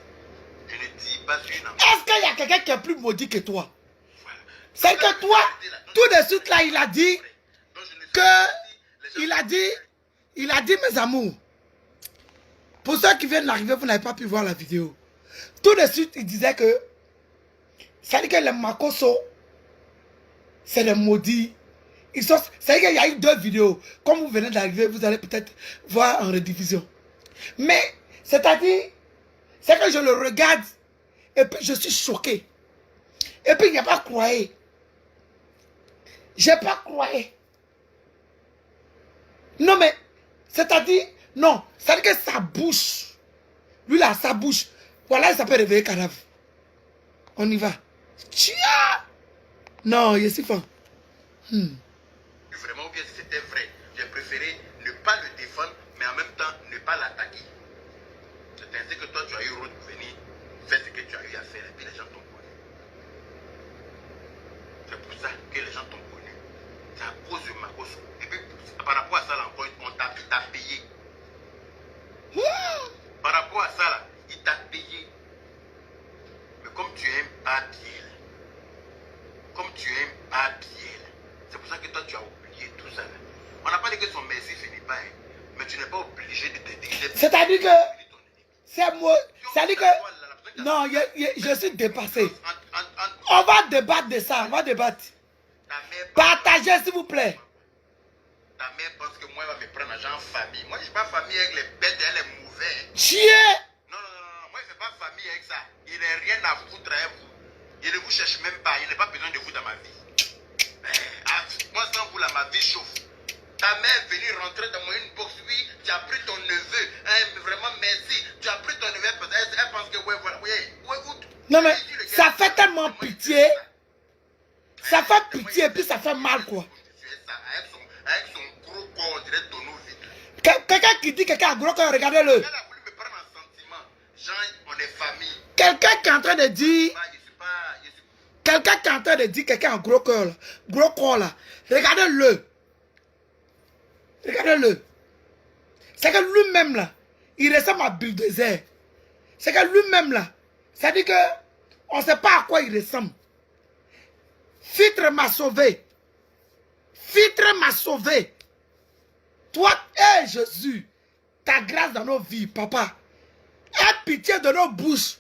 Je ne dis pas sur une Est-ce qu'il y a quelqu'un qui est plus maudit que toi? Voilà. C'est que toi, tout de suite là, il a dit que... Il a dit, mes amours, pour ceux qui viennent d'arriver, vous n'avez pas pu voir la vidéo. Tout de suite, il disait que, c'est-à-dire que les Makosso, c'est les maudits. C'est-à-dire qu'il y a eu 2 vidéos. Comme vous venez d'arriver, vous allez peut-être voir en rediffusion. Mais, c'est-à-dire, c'est que je le regarde, et puis je suis choqué. Et puis, il n'y a pas croyé. J'ai pas croyé. Non, mais, c'est-à-dire, non, c'est-à-dire que sa bouche, lui là, sa bouche, voilà, ça peut réveiller cadavre. On y va. Tchia! Non, je suis fan. Vraiment, bien si c'était vrai, j'ai préféré ne pas le défendre, mais en même temps, ne pas l'attaquer. C'est ainsi que toi, tu as eu route pour venir faire ce que tu as eu à faire, et puis les gens t'ont connu. C'est pour ça que les gens t'ont connu. C'est à cause de Makosso. Et puis, par rapport à ça, là, encore, on t'a payé. Par rapport à ça, là, il t'a payé. Mais comme tu aimes pas bien, c'est pour ça que toi, tu as oublié tout ça. Là. On n'a pas dit que son merci finit pas, hein, mais tu n'es pas obligé de te dire. C'est-à-dire que, c'est moi, c'est-à-dire que, non, je suis dépassé. On va débattre de ça, on va débattre. Partagez, s'il vous plaît. Ta mère pense que moi, elle va me prendre en famille. Moi, je ne suis pas famille avec les bêtes, elle est mauvaise. Chier! Non, moi, je ne fais pas famille avec ça. Il n'a rien à foutre avec vous. Il ne vous cherche même pas. Il n'a pas besoin de vous dans ma vie. Moi, sans vous, là, ma vie chauffe. Ta mère est venue rentrer dans mon inbox. Oui, tu as pris ton neveu. Hein, vraiment, merci. Tu as pris ton neveu. Elle pense que, ouais, voilà. Non, mais ça fait tellement pitié. Ça fait pitié et puis ça fait mal, quoi. Avec son gros corps, on dirait tonneau vide. Quelqu'un qui dit quelqu'un a gros corps, regardez-le. Elle a voulu me prendre en sentiment. Genre, on est famille. Quelqu'un qui est en train de dire... Quelqu'un qui est en train de dire quelqu'un a gros corps, là. Gros corps, là. Regardez-le. Regardez-le. C'est que lui-même, là, il ressemble à Bulldozer. C'est que lui-même, là, ça dit que on ne sait pas à quoi il ressemble. Filtre m'a sauvé. Filtre m'a sauvé. Toi, hé Jésus, ta grâce dans nos vies, papa. Aie pitié de nos bouches.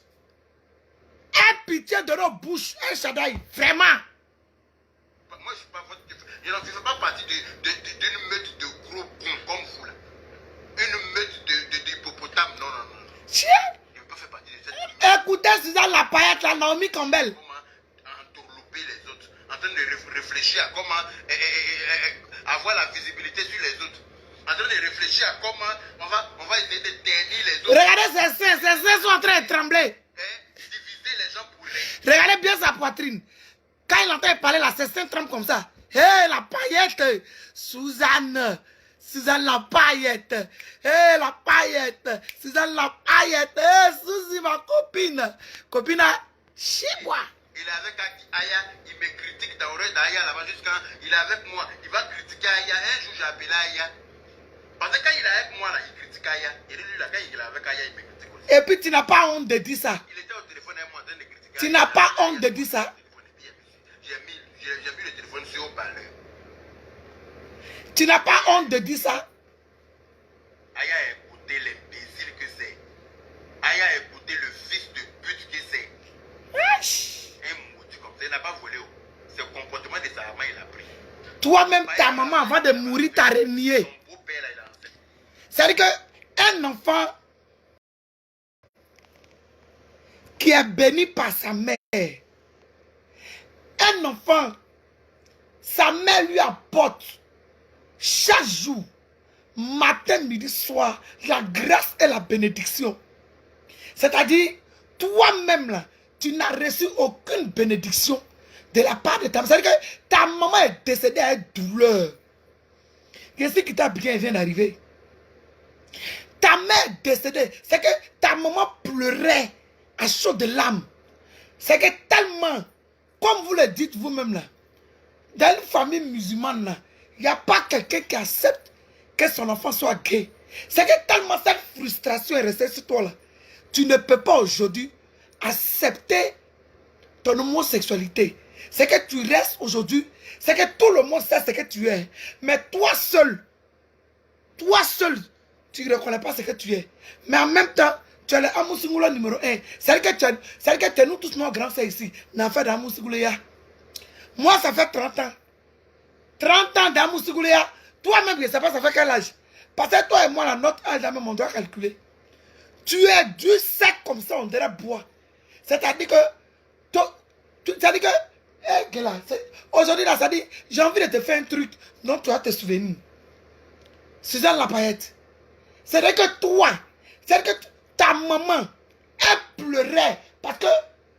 Aie pitié de nos bouches, El Shaddai, vraiment. Moi, je ne suis pas votre... Je ne fais pas partie d'une meute de gros cons comme vous, là. Une meute d'hippopotames, non. Tiens. Je ne peux pas faire partie de cette meute. Écoutez Suzanne la paillette, la Naomi Campbell. Comment entourlouper les autres, en train de réfléchir à comment avoir la visibilité sur les autres. En train de réfléchir à comment on va essayer de ternir les autres. Regardez ses seins sont en train de trembler. Diviser les gens pour les... Regardez bien sa poitrine. Quand il entend parler là, ses seins tremblent comme ça. Hé, la paillette. Suzanne la paillette. Hé, la paillette. Suzanne la paillette. Hé, Suzy, ma copine. Copine, chez moi. Il est avec Aya, il me critique dans l'oreille d'Aya là-bas jusqu'à... Il est avec moi, il va critiquer Aya. Un jour j'ai appelé Aya. Parce que quand il est avec moi, là, il critique Aya. Et lui, là, quand il est avec Aya, il me critique aussi. Et puis tu n'as pas honte de dire ça. Il était au téléphone avec moi en train de critiquer. Tu n'as pas honte de dire ça. J'ai mis le téléphone sur haut-parleur. Tu n'as pas honte de dire ça. Aya a écouté l'imbécile que c'est. Aya a écouté le fils de pute que c'est. Un maudit comme ça, il n'a pas volé. C'est le comportement de sa maman, il a pris. Toi-même, ta maman, avant de mourir, t'a renié. Son beau-père, là, il a enseigné. C'est-à-dire qu'un enfant qui est béni par sa mère, un enfant, sa mère lui apporte chaque jour, matin, midi, soir, la grâce et la bénédiction. C'est-à-dire, toi-même, là, tu n'as reçu aucune bénédiction de la part de ta maman. C'est-à-dire que ta maman est décédée avec douleur. Qu'est-ce qui t'a bien vient d'arriver? Ta mère est décédée. C'est que ta maman pleurait à chaud de larmes. C'est que tellement, comme vous le dites vous-même là, dans une famille musulmane là, il n'y a pas quelqu'un qui accepte que son enfant soit gay. C'est que tellement cette frustration est restée sur toi là. Tu ne peux pas aujourd'hui accepter ton homosexualité. C'est que tu restes aujourd'hui. C'est que tout le monde sait ce que tu es. Mais toi seul, tu ne reconnais pas ce que tu es. Mais en même temps, tu es le Amousingula numéro 1. C'est-à-dire que nous tous nos grands frères ici, n'a fait d'Amousingouléa. Moi, ça fait 30 ans. 30 ans d'Amousingouléa. Toi-même, je ne sais pas ça fait quel âge. Parce que toi et moi, la notre âge, on doit calculer. Tu es du sec comme ça, on dirait bois. C'est-à-dire que, c'est-à-dire que, aujourd'hui, là, ça dit, j'ai envie de te faire un truc dont tu vas te souvenir. Suzanne Lapayette. C'est-à-dire que toi, c'est-à-dire que ta maman, elle pleurait parce que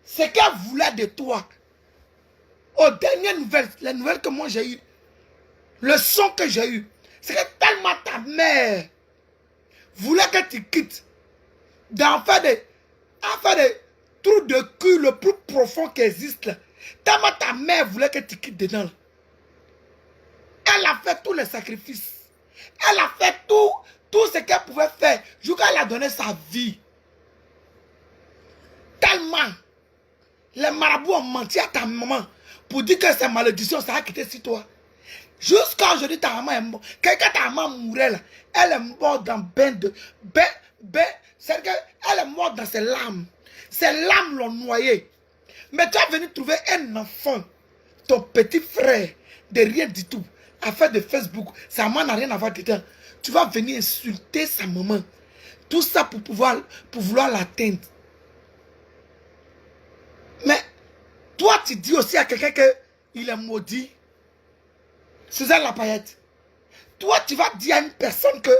ce qu'elle voulait de toi, aux dernières nouvelles, les nouvelles que moi j'ai eues, le son que j'ai eu, c'est que tellement ta mère voulait que tu quittes, d'en faire des trous de cul le plus profond qui existe là. Tellement ta mère voulait que tu quittes dedans là. Elle a fait tous les sacrifices. Elle a fait tout ce qu'elle pouvait faire. Jusqu'à elle a donné sa vie. Tellement les marabouts ont menti à ta maman pour dire que ces malédictions, ça a quitté sur toi. Jusqu'à aujourd'hui, ta maman est morte. Quelqu'un ta maman mourait là, elle est morte dans c'est qu'elle est morte dans ses larmes. Ses larmes l'ont noyée. Mais tu es venu trouver un enfant, ton petit frère, de rien du tout, à faire de Facebook. Sa maman n'a rien à voir dedans. Tu vas venir insulter sa maman. Tout ça pour vouloir l'atteindre. Mais toi, tu dis aussi à quelqu'un qu'il est maudit. Suzanne Lapayette. Toi, tu vas dire à une personne que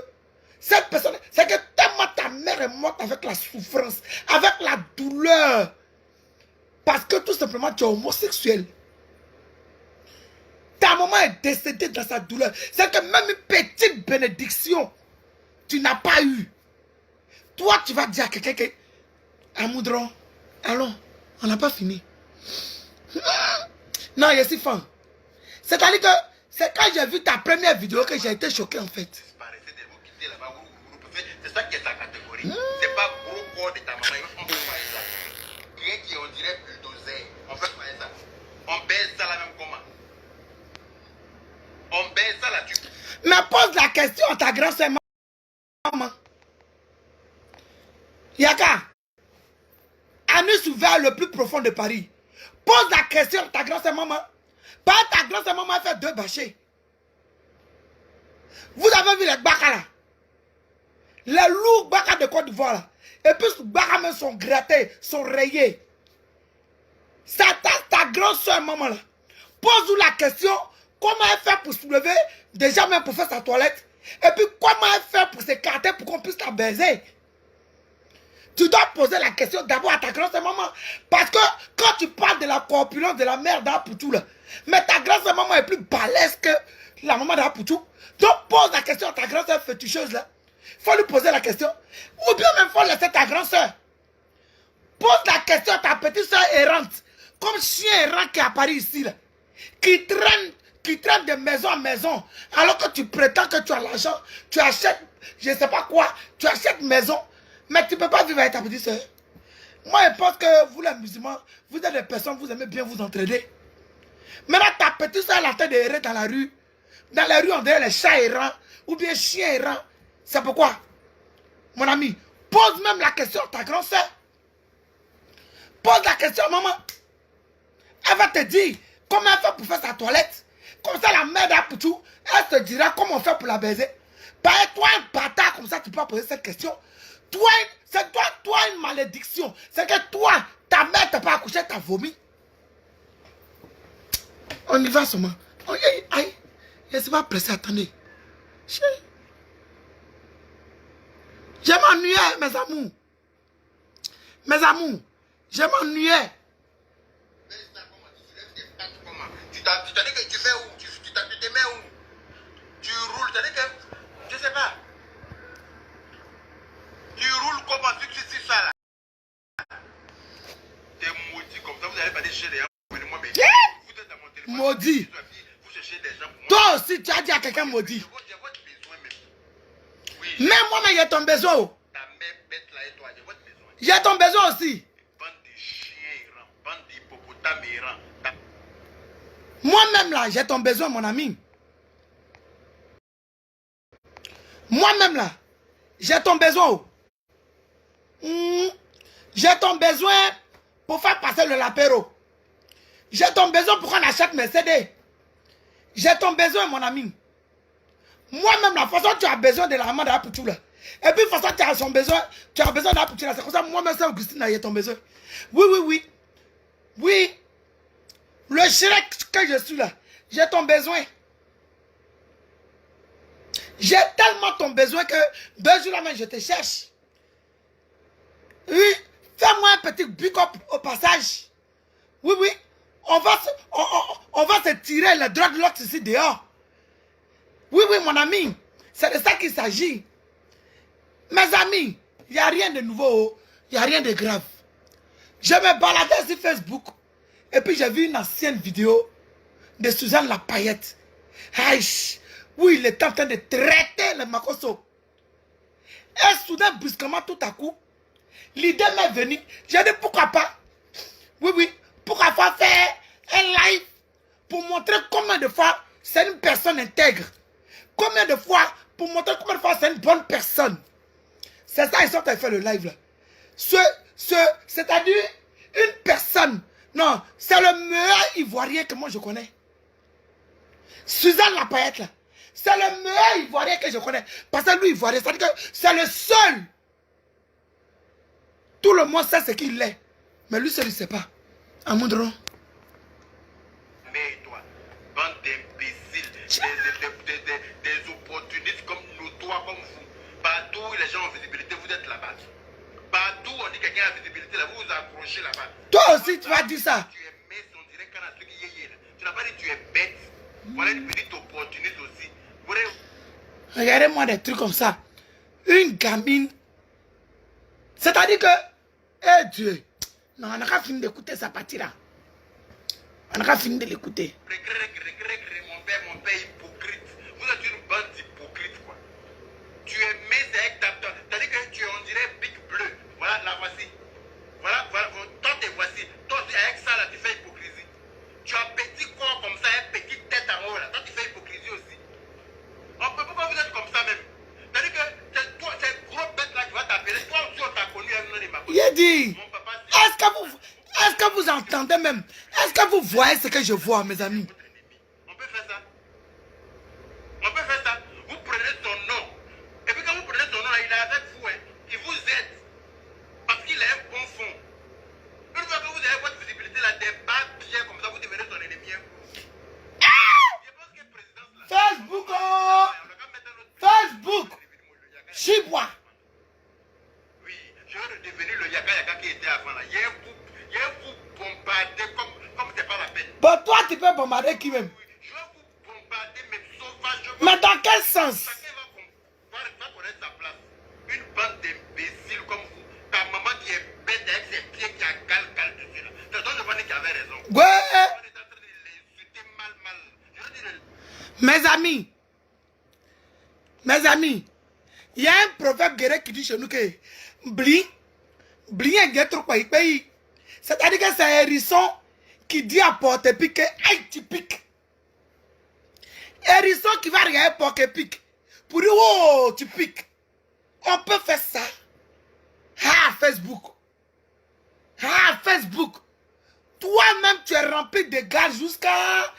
cette personne, c'est que tellement ta mère est morte avec la souffrance, avec la douleur. Parce que tout simplement, tu es homosexuel. Ta maman est décédée dans sa douleur. C'est que même une petite bénédiction, tu n'as pas eu. Toi, tu vas dire à quelqu'un que, Amoudron, allons, on n'a pas fini. Non, je suis fan. C'est-à-dire que c'est quand j'ai vu ta première vidéo que j'ai été choqué en fait. C'est ça qui est ta catégorie. C'est pas gros corps de ta maman. On peut faire ça. Rien qui on dirait bulldozer. On peut faire ça. On baise ça là même comment? On baise ça là dessus. Mais pose la question à ta grand-sœur maman. Yaka, anus ouvert le plus profond de Paris. Pose la question à ta grand-sœur maman. Pas ta grand-sœur maman a fait 2 bâchés. Vous avez vu les baka là? Les loups baka de Côte d'Ivoire là. Et puis les baka même sont grattés, sont rayés. Ça ta grand-sœur maman là. Pose-vous la question, comment elle fait pour se lever, déjà même pour faire sa toilette. Et puis comment elle fait pour s'écarter pour qu'on puisse la baiser. Tu dois poser la question d'abord à ta grand-sœur maman. Parce que quand tu parles de la corpulence de la mère d'Apoutou là, mais ta grand-sœur maman est plus balèze que la maman d'Apoutou. Donc pose la question à ta grand-sœur féticheuse là. Il faut lui poser la question. Ou bien même il faut laisser ta grand-sœur. Pose la question à ta petite soeur errante. Comme chien errant qui apparaît ici là. Qui traîne qui traînent de maison en maison, alors que tu prétends que tu as l'argent, tu achètes, je ne sais pas quoi, tu achètes maison, mais tu ne peux pas vivre avec ta petite soeur. Moi, je pense que vous, les musulmans, vous êtes des personnes, vous aimez bien vous entraider. Maintenant, ta petite soeur, elle est en train d'errer dans la rue. Dans la rue, on dirait les chats errants, ou bien chiens errants. C'est pourquoi, mon ami, pose même la question à ta grande soeur. Pose la question à maman. Elle va te dire comment elle fait pour faire sa toilette. Comme ça, la mère d'Apoutou, elle te dira comment on fait pour la baiser. Par toi, un bâtard, comme ça, tu peux pas poser cette question. Toi, c'est toi une malédiction. C'est que toi, ta mère t'a pas accouché, t'as vomi. On y va seulement. Aïe, je ne suis pas pressé, attendez. Je m'ennuyais, mes amours. Mes amours, je m'ennuyais. Tu t'as dit que tu fais où? Tu te mets où? Tu roules, tu as dit que... Je sais pas. Tu roules comment? C'est ça là. T'es maudit comme ça, vous n'allez pas aller chez les gens. Vous êtes dans mon téléphone. Maudit. Vous cherchez des gens pour moi. Toi aussi, tu as dit à quelqu'un maudit. J'ai votre besoin même. Oui. Même moi, j'ai ton besoin. Ta mère bête là et toi, j'ai votre besoin. J'ai ton besoin aussi. Bande de chiens errants, bande d'hippopotames errants. Moi-même là, j'ai ton besoin, mon ami. Moi-même là, j'ai ton besoin. J'ai ton besoin pour faire passer le lapéro. J'ai ton besoin pour qu'on achète mes CD. J'ai ton besoin, mon ami. Moi-même, la façon tu as besoin de la maman de la poutou là. Et puis, la façon tu as son besoin, tu as besoin de la poutou là. C'est comme ça, moi-même, c'est Augustine là, j'ai ton besoin. Oui, oui, oui. Oui. Le Shrek que je suis là, j'ai ton besoin. J'ai tellement ton besoin que 2 jours là même, je te cherche. Oui, fais-moi un petit pick-up au passage. Oui, oui. On va se tirer les dreadlocks ici dehors. Oui, oui, mon ami. C'est de ça qu'il s'agit. Mes amis, il n'y a rien de nouveau. Il n'y a rien de grave. Je me baladais sur Facebook. Et puis j'ai vu une ancienne vidéo de Suzanne La Paillette. Aïe, oui, il est en train de traiter le Makoso. Et soudain, brusquement, tout à coup, l'idée m'est venue. J'ai dit pourquoi pas. Oui, oui, pourquoi pas faire un live pour montrer combien de fois c'est une personne intègre. Combien de fois pour montrer combien de fois c'est une bonne personne. C'est ça, ils sont en train de faire le live là. C'est-à-dire une personne. Non, c'est le meilleur Ivoirien que moi je connais. Suzanne La Paillette là. C'est le meilleur Ivoirien que je connais. Parce que lui, Ivoirien, c'est-à-dire que c'est le seul. Tout le monde sait ce qu'il est. Mais lui seul, il ne sait pas. Amoudron. Mais toi, bande d'imbéciles, des opportunistes comme nous, toi, comme vous. Partout où les gens ont visibilité, vous êtes là-bas. Partout où on dit que quelqu'un a visibilité, là, vous vous accrochez là-bas. Toi aussi, tu vas dire ça. Tu es mince, on dirait qu'on a truc yéyé là. Tu n'as pas dit que tu es bête. Voilà une petite opportuniste aussi. Regardez-moi des trucs comme ça. Une gamine. C'est-à-dire que, eh Dieu, non, on n'a pas fini d'écouter sa partie là. On n'a pas fini de l'écouter. Mon père hypocrite. Vous êtes une bande d'hypocrites, quoi. Tu es mince avec ta... C'est-à-dire que tu es, on dirait, Big Bleu. Voilà, la voici. Voilà, toi t'es voici. Toi aussi, avec ça, là, tu fais hypocrisie. Tu as un petit corps comme ça, une petite tête en haut, là. Toi, tu fais hypocrisie aussi. Pourquoi vous êtes comme ça même? C'est-à-dire que c'est toi, c'est gros bête là qui va t'appeler. Toi aussi, on t'a connu avec le nom de ma Il a dit, mon papa, est-ce que vous entendez même? Est-ce que vous voyez ce que je vois, mes amis? on peut faire ça. On peut faire ça. Vous prenez son nom. Et puis quand vous prenez son nom, là, il est avec vous. Hein. Il vous aide. Parce qu'il a un bon fond. Une fois que vous avez votre visibilité, là, des bas bien comme ça, vous devenez son ennemi. Hein. Je pense que le président, là, Facebook, oh! Facebook! Chibois! oui, je vais redevenir le yaka qui était avant là. Il y a un coup bombardé comme c'est pas la peine. Bon, toi, tu peux bombarder qui même? Je vais vous bombarder, mais sauvagement. Mais dans quel sens? Chacun va connaître sa place. Une bande d'imbéciles comme vous. Ta maman qui est bête avec ses pieds qui a gal dessus là. C'est donc je pense qu'il avait raison. Ouais! On est en train de l'insulter mal. Je veux dire de amis, il y a un proverbe guerrier qui dit chez nous que bling est trop quoi il paye. C'est-à-dire que c'est un hérisson qui dit à porte pique, aïe, tu piques. Hérisson qui va regarder porte pique. Pour dire, oh, tu piques. On peut faire ça. Ah, Facebook. Ah, Facebook. Toi-même, tu es rempli de gaz jusqu'à...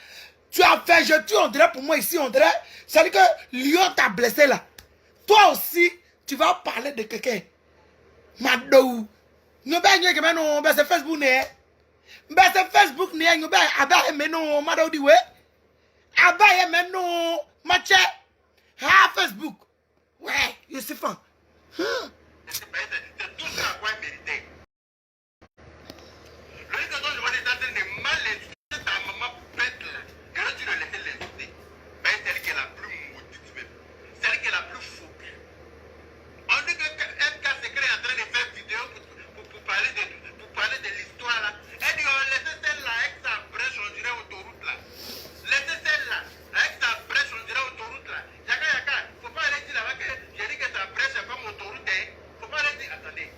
Tu as fait, je tue, on dirait pour moi ici, on dirait... C'est-à-dire que Lyon t'a blessé là. Toi aussi, tu vas parler de quelqu'un. Madou. Nous ben c'est Facebook né. Ben c'est Facebook né, nous ben aba mais non madou di we. Aba mais non match. Ah Facebook. Ouais, je sais pas. C'est tout ça à quoi mériter. Le risque dont je vois les dates de mal insulter ta maman bête là. Que tu le laisses l'insulter. Ben c'est elle qui est la plus maudite même. C'est elle qui est la plus phobie. On dit que MK Secret est en train de faire vidéo pour parler de l'histoire là. Elle dit on laissez celle-là avec sa brèche, on dirait autoroute là. Laissez celle-là avec sa brèche, on dirait autoroute là. Yaka, faut pas aller dire là-bas que j'ai dit que sa brèche est comme autoroute. Faut pas aller dire, attendez.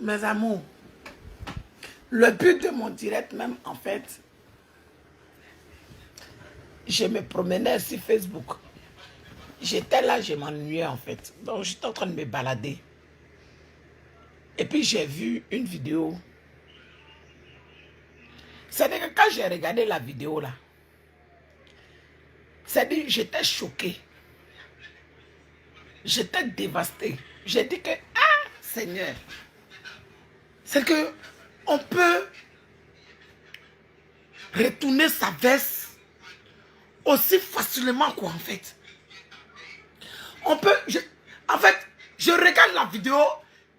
Mes amours, le but de mon direct même, en fait, je me promenais sur Facebook. J'étais là, je m'ennuyais en fait. Donc, j'étais en train de me balader. Et puis, j'ai vu une vidéo. C'est-à-dire que quand j'ai regardé la vidéo là, c'est-à-dire j'étais choqué. J'étais dévasté. J'ai dit que, ah, Seigneur, c'est que on peut retourner sa veste aussi facilement quoi en fait. On peut, en fait, je regarde la vidéo,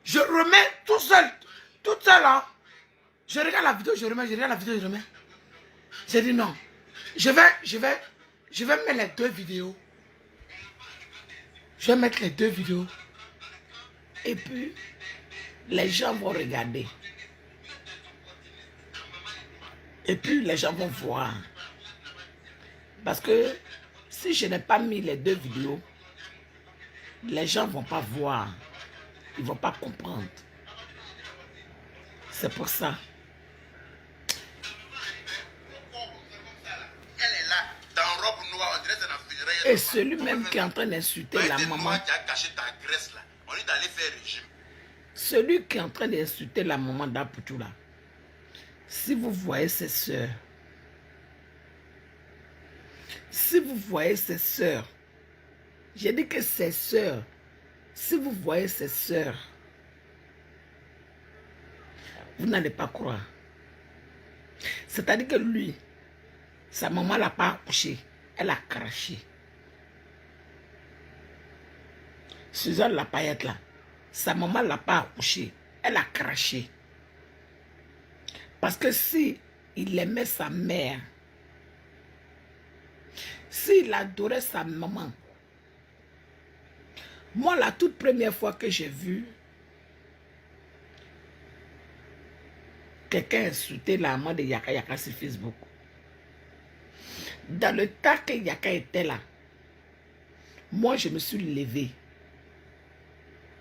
je remets tout seul là. Je regarde la vidéo, je remets, je regarde la vidéo, je remets. J'ai dit non, je vais mettre les deux vidéos. Je vais mettre les deux vidéos. Et puis, les gens vont regarder. Et puis, les gens vont voir. Parce que si je n'ai pas mis les deux vidéos, les gens ne vont pas voir. Ils ne vont pas comprendre. C'est pour ça. Elle est là, dans robe noire, on dirait que c'est dans funéraire. Et celui même qui est en train d'insulter la maman. Qui a caché ta graisse là. On est d'aller faire régime. Celui qui est en train d'insulter la maman d'Apoutou là. Si vous voyez ses soeurs. Si vous voyez ses soeurs. J'ai dit que ses soeurs. Si vous voyez ses soeurs. Vous n'allez pas croire. C'est-à-dire que lui, sa maman ne l'a pas accouché. Elle a craché. Suzanne la paillette là. Sa maman ne l'a pas accouché. Elle a craché. Parce que si il aimait sa mère, s'il adorait sa maman, moi la toute première fois que j'ai vu quelqu'un insulter la maman de Yaka Yaka sur Facebook, dans le temps que Yaka était là, moi je me suis levé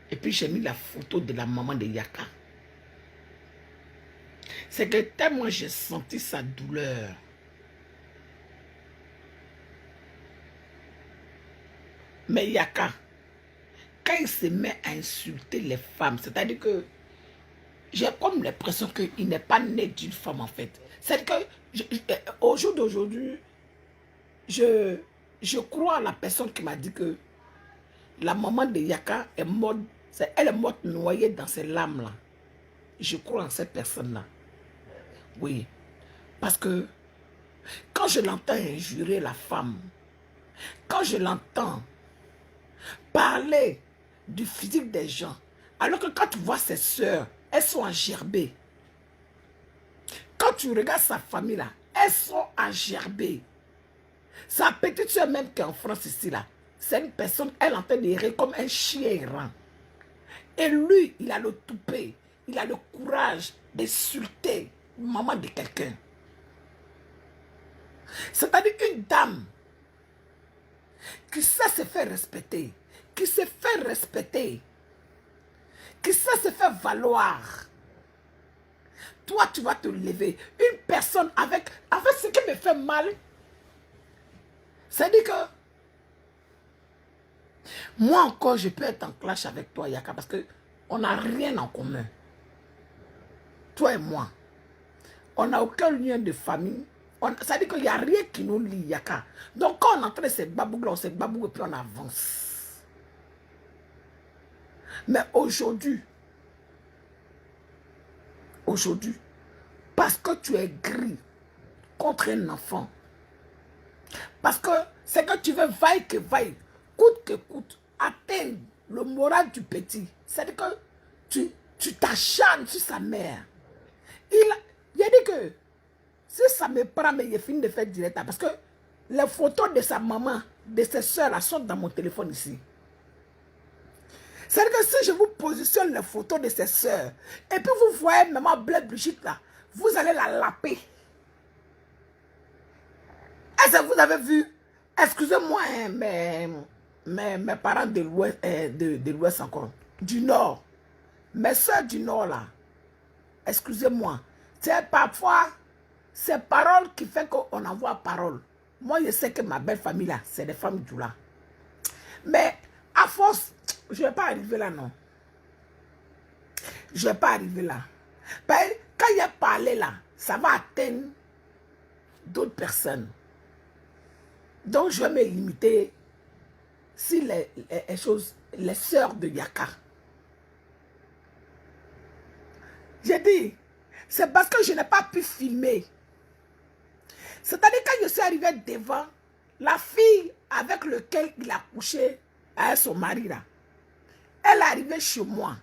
et puis j'ai mis la photo de la maman de Yaka. C'est que tellement j'ai senti sa douleur. Mais Yaka, quand il se met à insulter les femmes, c'est-à-dire que j'ai comme l'impression qu'il n'est pas né d'une femme en fait. C'est que au jour d'aujourd'hui, je crois à la personne qui m'a dit que la maman de Yaka est morte, elle est morte noyée dans ses larmes là. Je crois en cette personne-là. Oui. Parce que quand je l'entends injurer la femme, quand je l'entends parler du physique des gens, alors que quand tu vois ses soeurs, elles sont engerbées. Quand tu regardes sa famille là, elles sont engerbées. Sa petite soeur même qui est en France ici là, c'est une personne, elle est en train d'errer comme un chien errant. Et lui, il a le toupet, il a le courage d'insulter maman de quelqu'un. C'est-à-dire une dame qui sait se faire respecter, qui se fait respecter, qui sait se faire valoir. Toi, tu vas te lever. Une personne avec ce qui me fait mal, c'est-à-dire que moi encore, je peux être en clash avec toi, Yaka, parce qu'on n'a rien en commun. Toi et moi. On n'a aucun lien de famille. Ça veut dire qu'il n'y a rien qui nous lie, Yaka. Donc quand on entre ces babougs-là, on se babougue et puis on avance. Mais aujourd'hui, parce que tu es gris contre un enfant, parce que c'est que tu veux vaille que vaille, coûte que coûte, atteindre le moral du petit. C'est-à-dire que tu t'acharnes sur sa mère. Il a dit que si ça me prend, mais il finit de faire direct. Parce que les photos de sa maman, de ses soeurs, là, sont dans mon téléphone ici. C'est-à-dire que si je vous positionne les photos de ses soeurs, et puis vous voyez maman Blaise Brigitte là, vous allez la laper. Est-ce que vous avez vu? Excusez-moi, hein, mes parents de l'Ouest encore, du Nord, mes soeurs du Nord là, excusez-moi, c'est parfois ces paroles qui font qu'on envoie parole. Moi, je sais que ma belle famille là, c'est des femmes du là. Mais à force, je ne vais pas arriver là, non. Je ne vais pas arriver là. Quand il a parlé là, ça va atteindre d'autres personnes. Donc, je vais me limiter sur les sœurs de Yaka. J'ai dit, c'est parce que je n'ai pas pu filmer. C'est-à-dire quand je suis arrivé devant, la fille avec laquelle il a couché avec son mari là, elle est arrivée chez moi.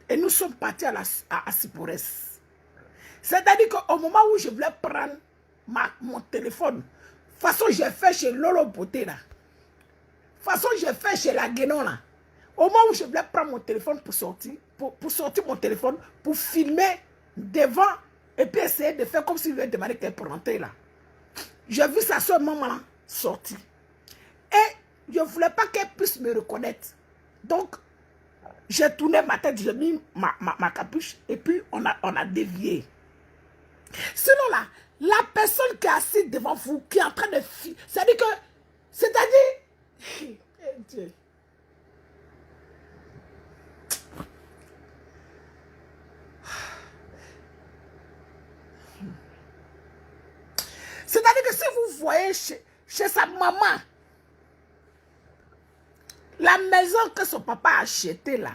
Et nous sommes partis à Sipores. C'est-à-dire qu'au moment où je voulais prendre mon téléphone, de toute façon j'ai fait chez Lolo Beauté là, de toute façon j'ai fait chez la Guénon là, au moment où je voulais prendre mon téléphone pour sortir, pour sortir mon téléphone, pour filmer devant, et puis essayer de faire comme si je lui demandé qu'elle pour rentrer là. J'ai vu sa soeur maman là sortir. Et je ne voulais pas qu'elle puisse me reconnaître. Donc, j'ai tourné ma tête, j'ai mis ma capuche, et puis on a dévié. Sinon là, la personne qui est assise devant vous, qui est en train de... C'est-à-dire que... C'est-à-dire... Dieu. C'est-à-dire que si vous voyez chez sa maman, la maison que son papa a achetée là,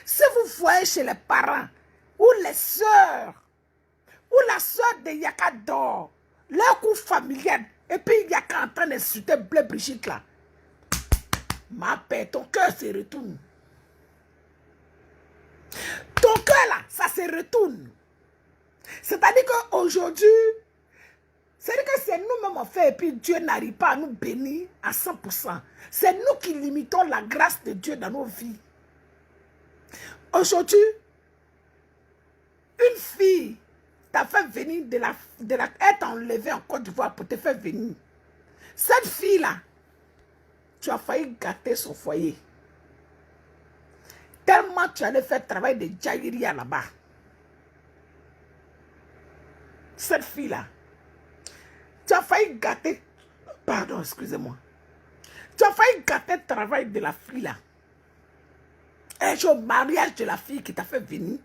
si vous voyez chez les parents, ou les soeurs, ou la soeur de Yaka dort, leur coup familial, et puis Yaka en train d'insulter Blaise Brigitte là, ma paix, ton cœur se retourne. Ton cœur là, ça se retourne. C'est-à-dire qu'aujourd'hui, c'est-à-dire que c'est nous-mêmes en fait, et puis Dieu n'arrive pas à nous bénir à 100%. C'est nous qui limitons la grâce de Dieu dans nos vies. Aujourd'hui, une fille t'a fait venir elle t'a enlevé en Côte d'Ivoire pour te faire venir. Cette fille-là, tu as failli gâter son foyer. Tellement tu allais faire travail de Djaïria là-bas. Cette fille-là, tu as failli gâter, pardon, excusez-moi. Tu as failli gâter le travail de la fille là. Et c'est au mariage de la fille qui t'a fait venir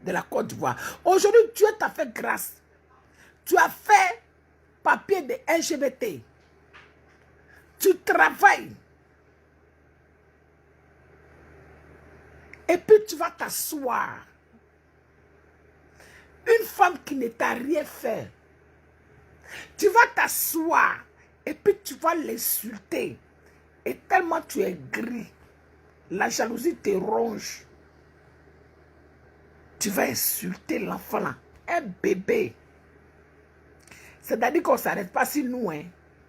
de la Côte d'Ivoire. Aujourd'hui, Dieu t'a fait grâce. Tu as fait papier de LGBT. Tu travailles. Et puis tu vas t'asseoir. Une femme qui ne t'a rien fait. Tu vas t'asseoir et puis tu vas l'insulter. Et tellement tu es gris, la jalousie te ronge. Tu vas insulter l'enfant là, un bébé. C'est-à-dire qu'on ne s'arrête pas si nous, hein.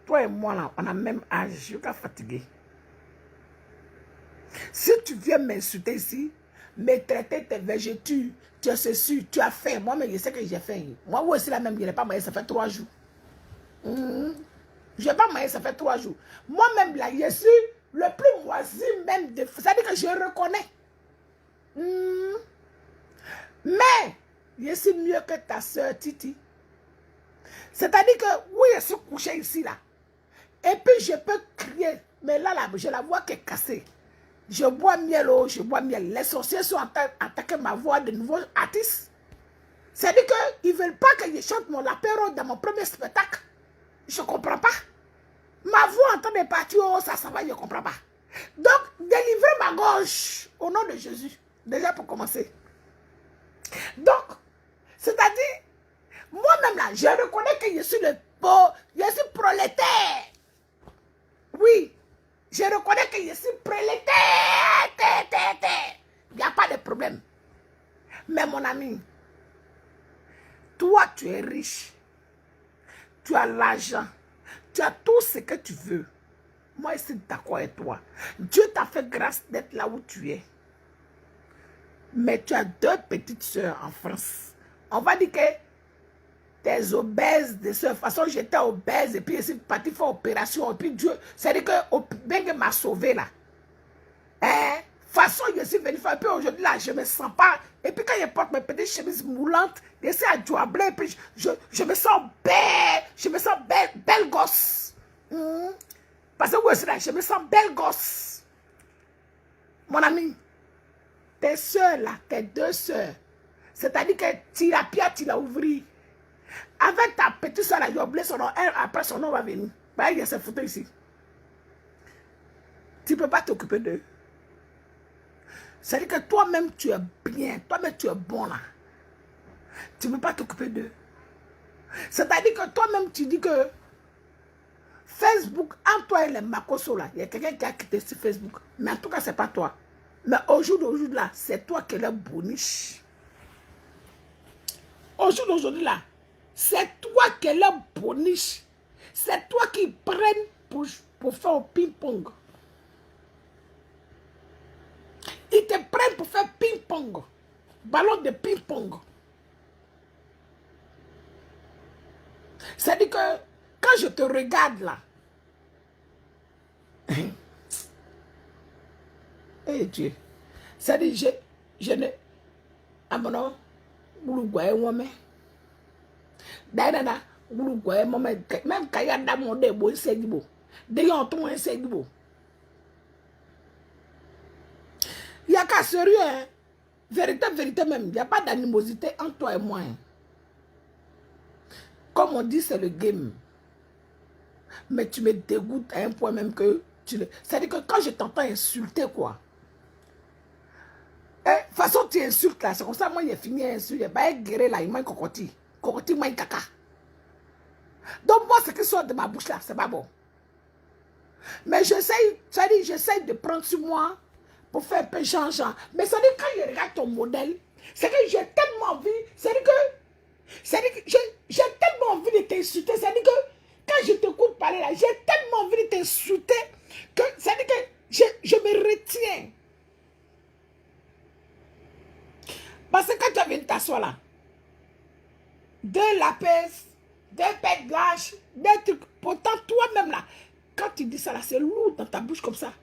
Toi et moi là, on a le même âge, je suis fatigué. Si tu viens m'insulter ici, me traiter tes végétures, tu as ceci, tu as faim. Moi-même, je sais que j'ai faim. Moi aussi, la même, je n'ai pas mangé, ça fait 3 jours. Je n'ai pas mangé, ça fait 3 jours. Moi-même, là, je suis le plus moisi même de... C'est-à-dire que je reconnais. Mais, je suis mieux que ta soeur Titi. C'est-à-dire que, oui, je suis couché ici, là. Et puis, je peux crier. Mais là, je la vois qui est cassée. Je bois miel, oh, je bois miel. Les sorciers sont en train d'attaquer ma voix de nouveaux artistes. C'est-à-dire qu'ils ne veulent pas que je chante mon lapéro dans mon premier spectacle. Je ne comprends pas. Ma voix en train de partir, oh, ça va, je ne comprends pas. Donc, délivrez ma gorge au nom de Jésus. Déjà pour commencer. Donc, c'est-à-dire, moi-même là, je reconnais que je suis le pauvre, je suis prolétaire. Oui, je reconnais que je suis prolétaire. Il n'y a pas de problème. Mais mon ami, toi, tu es riche. Tu as l'argent. Tu as tout ce que tu veux. Moi, je suis d'accord avec toi. Dieu t'a fait grâce d'être là où tu es. Mais tu as 2 petites soeurs en France. On va dire que tes obèses de soeurs. De toute façon, j'étais obèse et puis je suis parti faire opération. Et puis Dieu, c'est-à-dire que Bengue m'a sauvé là. Hein? De toute façon, je suis venu faire. Et puis aujourd'hui là, je ne me sens pas. Et puis quand je porte mes petites chemises moulantes, je suis à Douablé. Et puis je me sens belle. Je me sens belle gosse. Parce que moi aussi là, je me sens belle gosse. Mon ami. Tes soeurs là, tes 2 soeurs, c'est-à-dire que tu l'as pierre, tu l'as ouvert. Avec ta petite soeur là, j'ai oublié son nom, après son nom va venir. Bah, il y a ces photos ici. Tu ne peux pas t'occuper d'eux. C'est-à-dire que toi-même tu es bien, toi-même tu es bon là. Tu ne peux pas t'occuper d'eux. C'est-à-dire que toi-même tu dis que Facebook, entre toi et les Makoso là, il y a quelqu'un qui a quitté sur Facebook. Mais en tout cas, ce n'est pas toi. Mais au jour d'aujourd'hui là, c'est toi qui es le boniche. Au jour d'aujourd'hui là, c'est toi qui es le boniche. C'est toi qui prennent pour faire au ping-pong. Ils te prennent pour faire ping-pong. Ballon de ping-pong. C'est-à-dire que quand je te regarde là, eh Dieu, c'est-à-dire je ne... Ah mon nom, Uruguay, moi-même. D'ailleurs, Uruguay, moi-même, même quand il y a dans mon débo, c'est du beau. D'ailleurs, tout le monde, c'est du beau. Il n'y a qu'à sérieux, hein. Vérité même. Il n'y a pas d'animosité entre toi et moi. Hein. Comme on dit, c'est le game. Mais tu me dégoûtes à un point même que tu le... C'est-à-dire que quand je t'entends insulter, quoi. De toute façon, tu insultes là. C'est comme ça, moi, j'ai fini à insulter. Bah, guérir là, il m'a cocotti. Cocotti, m'a caca. Donc, moi, ce qui sort de ma bouche là, c'est pas bon. Mais j'essaie de prendre sur moi pour faire un peu changeant. Mais ça dit quand je regarde ton modèle, c'est que j'ai tellement envie, c'est-à-dire que j'ai tellement envie de t'insulter, c'est-à-dire que quand je t'écoute parler là, j'ai tellement envie de t'insulter que c'est-à-dire que je me retiens. Parce que quand tu as venu t'asseoir là, 2 lapes, 2 pètes blanches, 2 trucs, pourtant toi-même là, quand tu dis ça là, c'est lourd dans ta bouche comme ça.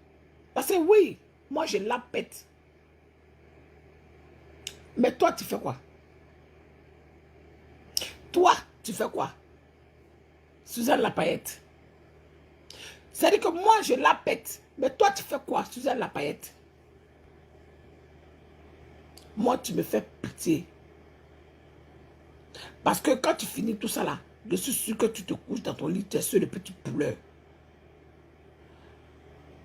Parce que oui, moi je la pète. Mais toi tu fais quoi? Toi tu fais quoi? Suzanne Lapayette. C'est-à-dire que moi je la pète. Mais toi tu fais quoi, Suzanne Lapayette? Moi tu me fais pitié. Parce que quand tu finis tout ça là, je suis sûr que tu te couches dans ton lit, tu es sur le petit pouleur.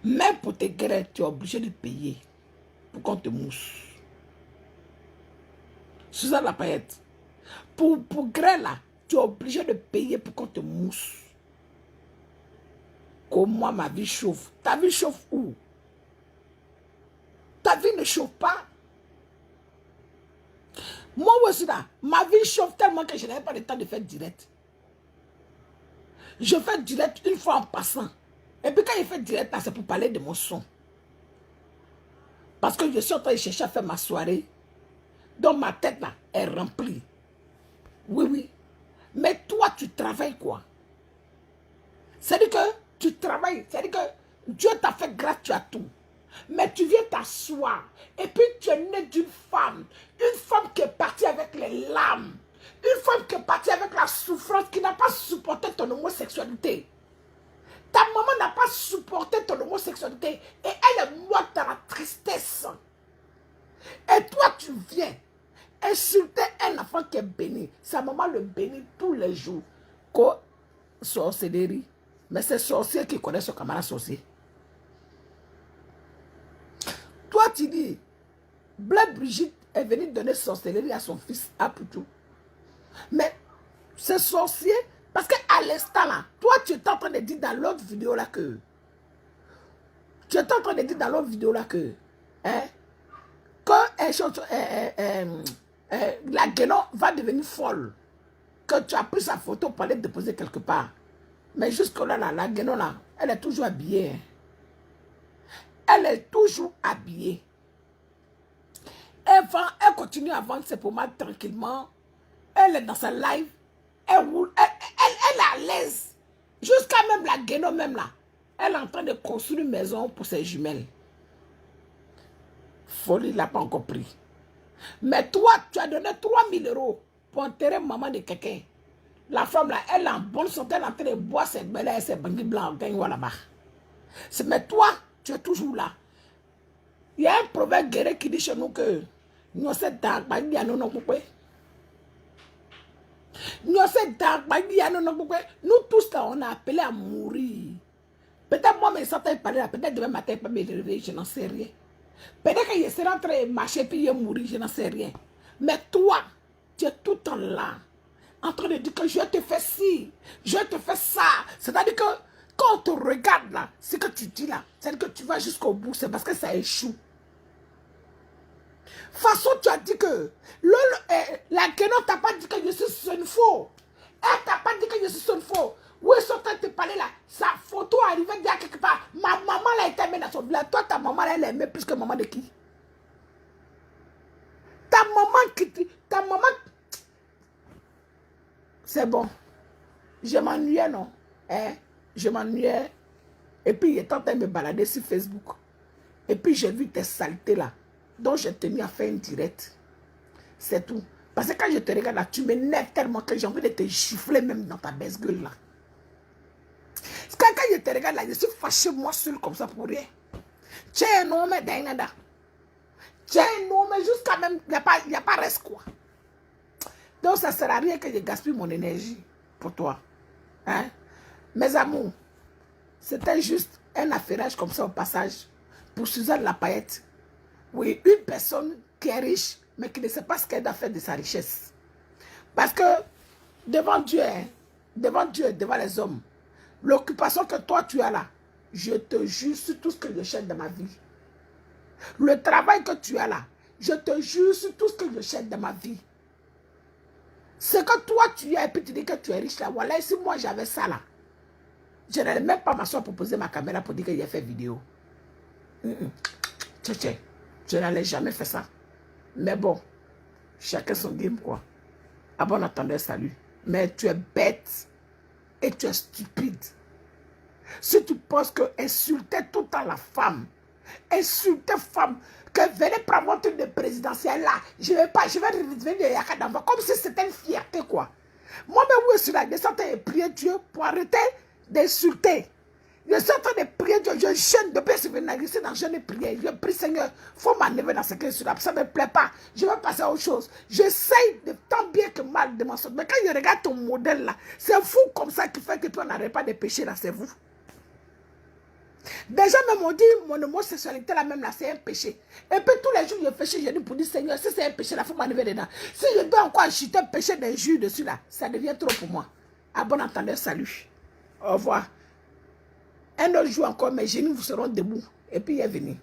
Même pour tes graines, tu es obligé de payer pour qu'on te mousse. Suzanne Lapayette. Pour graines là, tu es obligé de payer pour qu'on te mousse. Comme moi, ma vie chauffe. Ta vie chauffe où? Ta vie ne chauffe pas. Moi aussi là, ma vie chauffe tellement que je n'avais pas le temps de faire direct. Je fais direct une fois en passant. Et puis quand je fais direct là, c'est pour parler de mon son. Parce que je suis en train de chercher à faire ma soirée. Donc ma tête là est remplie. Oui, oui. Mais toi, tu travailles quoi? C'est-à-dire que tu travailles. C'est-à-dire que Dieu t'a fait grâce, tu as tout. Mais tu viens t'asseoir. Et puis tu es né d'une femme. Une femme qui est partie avec les larmes. Une femme qui est partie avec la souffrance, qui n'a pas supporté ton homosexualité. Ta maman n'a pas supporté ton homosexualité. Et elle est morte dans la tristesse. Et toi, tu viens insulter un enfant qui est béni. Sa maman le bénit tous les jours. Quoi? Sorcellerie. Mais c'est sorcier qui connaît son camarade sorcier. Toi, tu dis, Blaise Brigitte est venue donner sorcellerie à son fils, à Poutou. Mais c'est sorcier, parce qu'à l'instant là, toi, tu es en train de dire dans l'autre vidéo là que, hein, la Guénon va devenir folle, que tu as pris sa photo pour aller déposer quelque part. Mais jusque-là, la Guénon là, elle est toujours habillée. Hein. Elle est toujours habillée. Elle continue à vendre ses pommades tranquillement. Elle est dans sa live. Elle roule. Elle est à l'aise. Jusqu'à même la Guénon même là. Elle est en train de construire une maison pour ses jumelles. Folie, il n'a pas encore pris. Mais toi, tu as donné 3000 € pour enterrer maman de quelqu'un. La femme là, elle est en bonne santé, elle est en train de boire ses belles et ses bandits blancs là-bas. Mais toi, tu es toujours là. Il y a un proverbe guerrier qui dit chez nous que nous sommes tous là, on a appelé à mourir. Peut-être moi, mais ça t'a parlé là, peut-être demain matin, pas me lever, je n'en sais rien. Peut-être qu'il serait en train de marcher puis il est mourir, je n'en sais rien. Mais toi, tu es tout le temps là, en train de dire que je te fais ci, je te fais ça. C'est-à-dire que quand on te regarde là, ce que tu dis là, c'est-à-dire que tu vas jusqu'au bout, c'est parce que ça échoue. De toute façon, tu as dit que la Guénon t'a pas dit que je suis son faux. Elle t'a pas dit que je suis son faux. Où ils sont en train de te parler là, sa photo arrivait déjà quelque part. Ma maman là était aimée dans son village. Toi, ta maman là, elle aimait plus que maman de qui? Ta maman. C'est bon. Je m'ennuyais, non? Hein? Je m'ennuyais. Et puis, il est en train de me balader sur Facebook. Et puis, j'ai vu tes saletés là. Donc, j'ai tenu à faire une directe. C'est tout. Parce que quand je te regarde là, tu m'énerves tellement que j'ai envie de te gifler même dans ta baisse gueule là. Quand je te regarde là, je suis fâché moi seul comme ça pour rien. Tiens, non, mais d'ainada. Tiens, non, mais jusqu'à même, il n'y a pas reste quoi. Donc, ça ne sert à rien que je gaspille mon énergie pour toi. Hein? Mes amours, c'était juste un affairage comme ça au passage pour Suzanne Lapayette. Oui, une personne qui est riche, mais qui ne sait pas ce qu'elle doit faire de sa richesse. Parce que devant Dieu, hein, devant Dieu, devant les hommes, l'occupation que toi tu as là, je te jure sur tout ce que je cherche dans ma vie. Le travail que tu as là, je te jure sur tout ce que je cherche dans ma vie. Ce que toi tu as et puis tu dis que tu es riche là, voilà, si moi j'avais ça là, je n'allais même pas m'asseoir pour poser ma caméra pour dire que j'ai fait vidéo. Tchè. Je n'allais jamais faire ça. Mais bon, chacun son game, quoi. À bon entendeur, salut. Mais tu es bête et tu es stupide. Si tu penses que insulter tout le temps la femme, insulter femme, que venez prendre mon truc de présidentiel là, je vais revenir de Yakadamba, comme si c'était une fierté, quoi. Moi-même, où je suis là, je suis en train de prier Dieu pour arrêter d'insulter. Je suis en train de prier Dieu, je jeûne depuis ce que je suis dans jeûne et prière. Je prie Seigneur, il faut m'enlever dans ce que je suis là, ça ne me plaît pas. Je vais passer à autre chose. J'essaye de tant bien que mal de m'en sortir. Mais quand je regarde ton modèle là, c'est fou comme ça qui fait que toi n'arrêtes pas de pécher là, c'est vous. Déjà même on dit mon homosexualité là même là c'est un péché. Et puis tous les jours je fais chier, je dis pour dire Seigneur, si c'est un péché là, il faut m'enlever dedans. Si je dois encore acheter un péché d'injure dessus là, ça devient trop pour moi. À bon entendeur, salut. Au revoir. Un autre jour encore, mes genoux vous seront debout. Et puis il est venu.